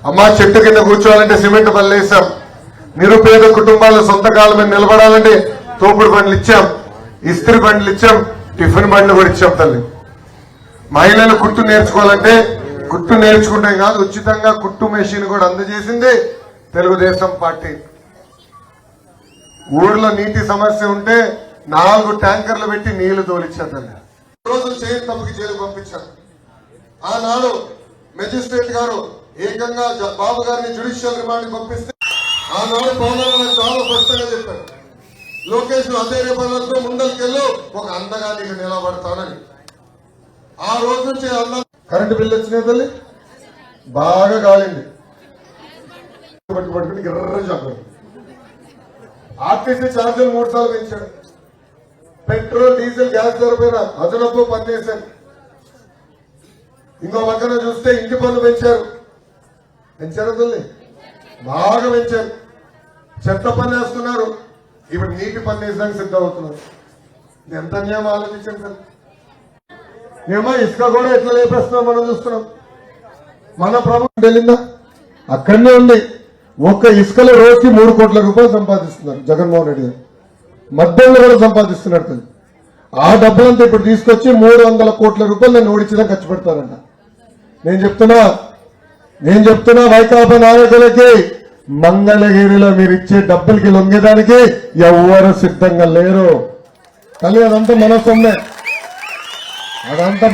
S1: అమ్మా చెట్టు కింద కూర్చోవాలంటే సిమెంట్ బళ్ళు వేసాం. నిరుపేద కుటుంబాల సొంత కాళ్ళ మీద నిలబడాలంటే తోపుడు బండ్లు ఇచ్చాం, ఇస్త్రీ బండ్లు ఇచ్చాం, టిఫిన్ బండ్లు కూడా ఇచ్చాం తల్లి. మహిళలు కుట్టు నేర్చుకోవాలంటే కుట్టు నేర్చుకుంటే కాదు, ఉచితంగా కుట్టు మెషిన్ కూడా అందజేసింది తెలుగుదేశం పార్టీ. ఊర్లో నీటి సమస్య ఉంటే 4 ట్యాంకర్లు పెట్టి నీళ్లు తోలిచ్చారు తల్లి. రోజులు చేయని తప్పుకి జైలు పంపించారు. ఆనాడు మెజిస్ట్రేట్ గారు ఏకంగా బాబు గారిని జ్యుడిషియల్ రిమాండ్ పంపిస్తే ఆనాడు పౌరులను చాలా స్పష్టంగా చెప్పారు, లోకేష్ అధైర్య పనులతో ముందరికెళ్ళు, ఒక అండగా నీకు నిలబడతానని. ఆ రోజు నుంచి కరెంటు బిల్లు వచ్చినాయి తల్లి, బాగా కాలింది. పట్టుకుని గిర్ర చెప్పారు. ఆర్టీసీ ఛార్జీలు 3 సార్లు పెంచాడు. పెట్రోల్ డీజిల్ గ్యాస్ ధర పైన అదనపు పన్ను వేశారు. ఇంకో పక్కన చూస్తే ఇంటి పన్ను పెంచారు. తల్లి బాగా పెంచారు. చెత్త పన్ను వేస్తున్నారు. ఇప్పుడు నీటి పన్ను వేసడానికి సిద్ధమవుతున్నారు. ఎంత అన్యాయం ఆలోచించండి సార్. ఏమో ఇసుక కూడా ఎట్లా లేపేస్తున్నాం మనం చూస్తున్నాం. మన ప్రభుత్వం వెళ్ళిందా? అక్కడనే ఉంది. ఒక్క ఇసుకలో రోజుకి 3 కోట్ల రూపాయలు సంపాదిస్తున్నారు జగన్మోహన్ రెడ్డి గారు. మద్యంలో కూడా సంపాదిస్తున్నారు తల్లి. ఆ డబ్బులంతా ఇప్పుడు తీసుకొచ్చి 300 కోట్ల రూపాయలు నేను ఓడించడం ఖర్చు పెడతారంట. నేను చెప్తున్నా వైకాపా నాయకులకి, మంగళగిరిలో మీరు ఇచ్చే డబ్బులకి లొంగేదానికి ఎవ్వరు సిద్ధంగా లేరు తల్లి. అదంతా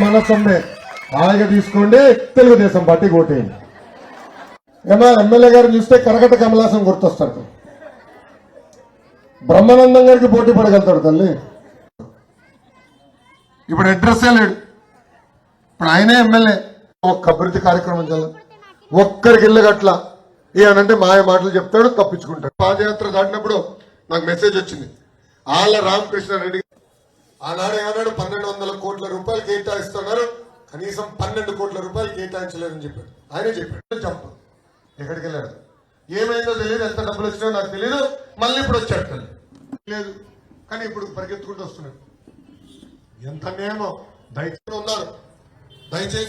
S1: మన సొమ్మే. హాయిగా తీసుకోండి, తెలుగుదేశం పార్టీకి ఓటేయండి. ఏమో ఎమ్మెల్యే గారిని చూస్తే కరకట కమలాసం గుర్తొస్తాడు. బ్రహ్మానందం గారికి పోటీ పడగలుగుతాడు తల్లి. ఇప్పుడు అడ్రస్సే లేడు. ఇప్పుడు ఆయనే ఎమ్మెల్యే. ఒక్క అభివృద్ధి కార్యక్రమం చేయాలి, ఒక్కరికి ఇల్లు గట్ల ఏమనంటే మాయ మాటలు చెప్తాడు, తప్పించుకుంటాడు. పాదయాత్ర దాటినప్పుడు నాకు మెసేజ్ వచ్చింది. ఆళ్ళ రామకృష్ణారెడ్డి ఆనాడు ఏమన్నాడు, 1200 కోట్ల రూపాయలు కేటాయిస్తున్నారు, కనీసం 12 కోట్ల రూపాయలు కేటాయించలేదని చెప్పాడు. ఆయనే చెప్పాడు. చెప్ప ఎక్కడికి వెళ్ళాడు, ఏమైందో తెలియదు, ఎంత డబ్బులు వచ్చినాయో నాకు తెలియదు. మళ్ళీ ఇప్పుడు వచ్చాడు లేదు, కానీ ఇప్పుడు పరిగెత్తుకుంటూ వస్తున్నాడు. ఎంత నేమో దయచేసి ఉన్నారు. దయచేసి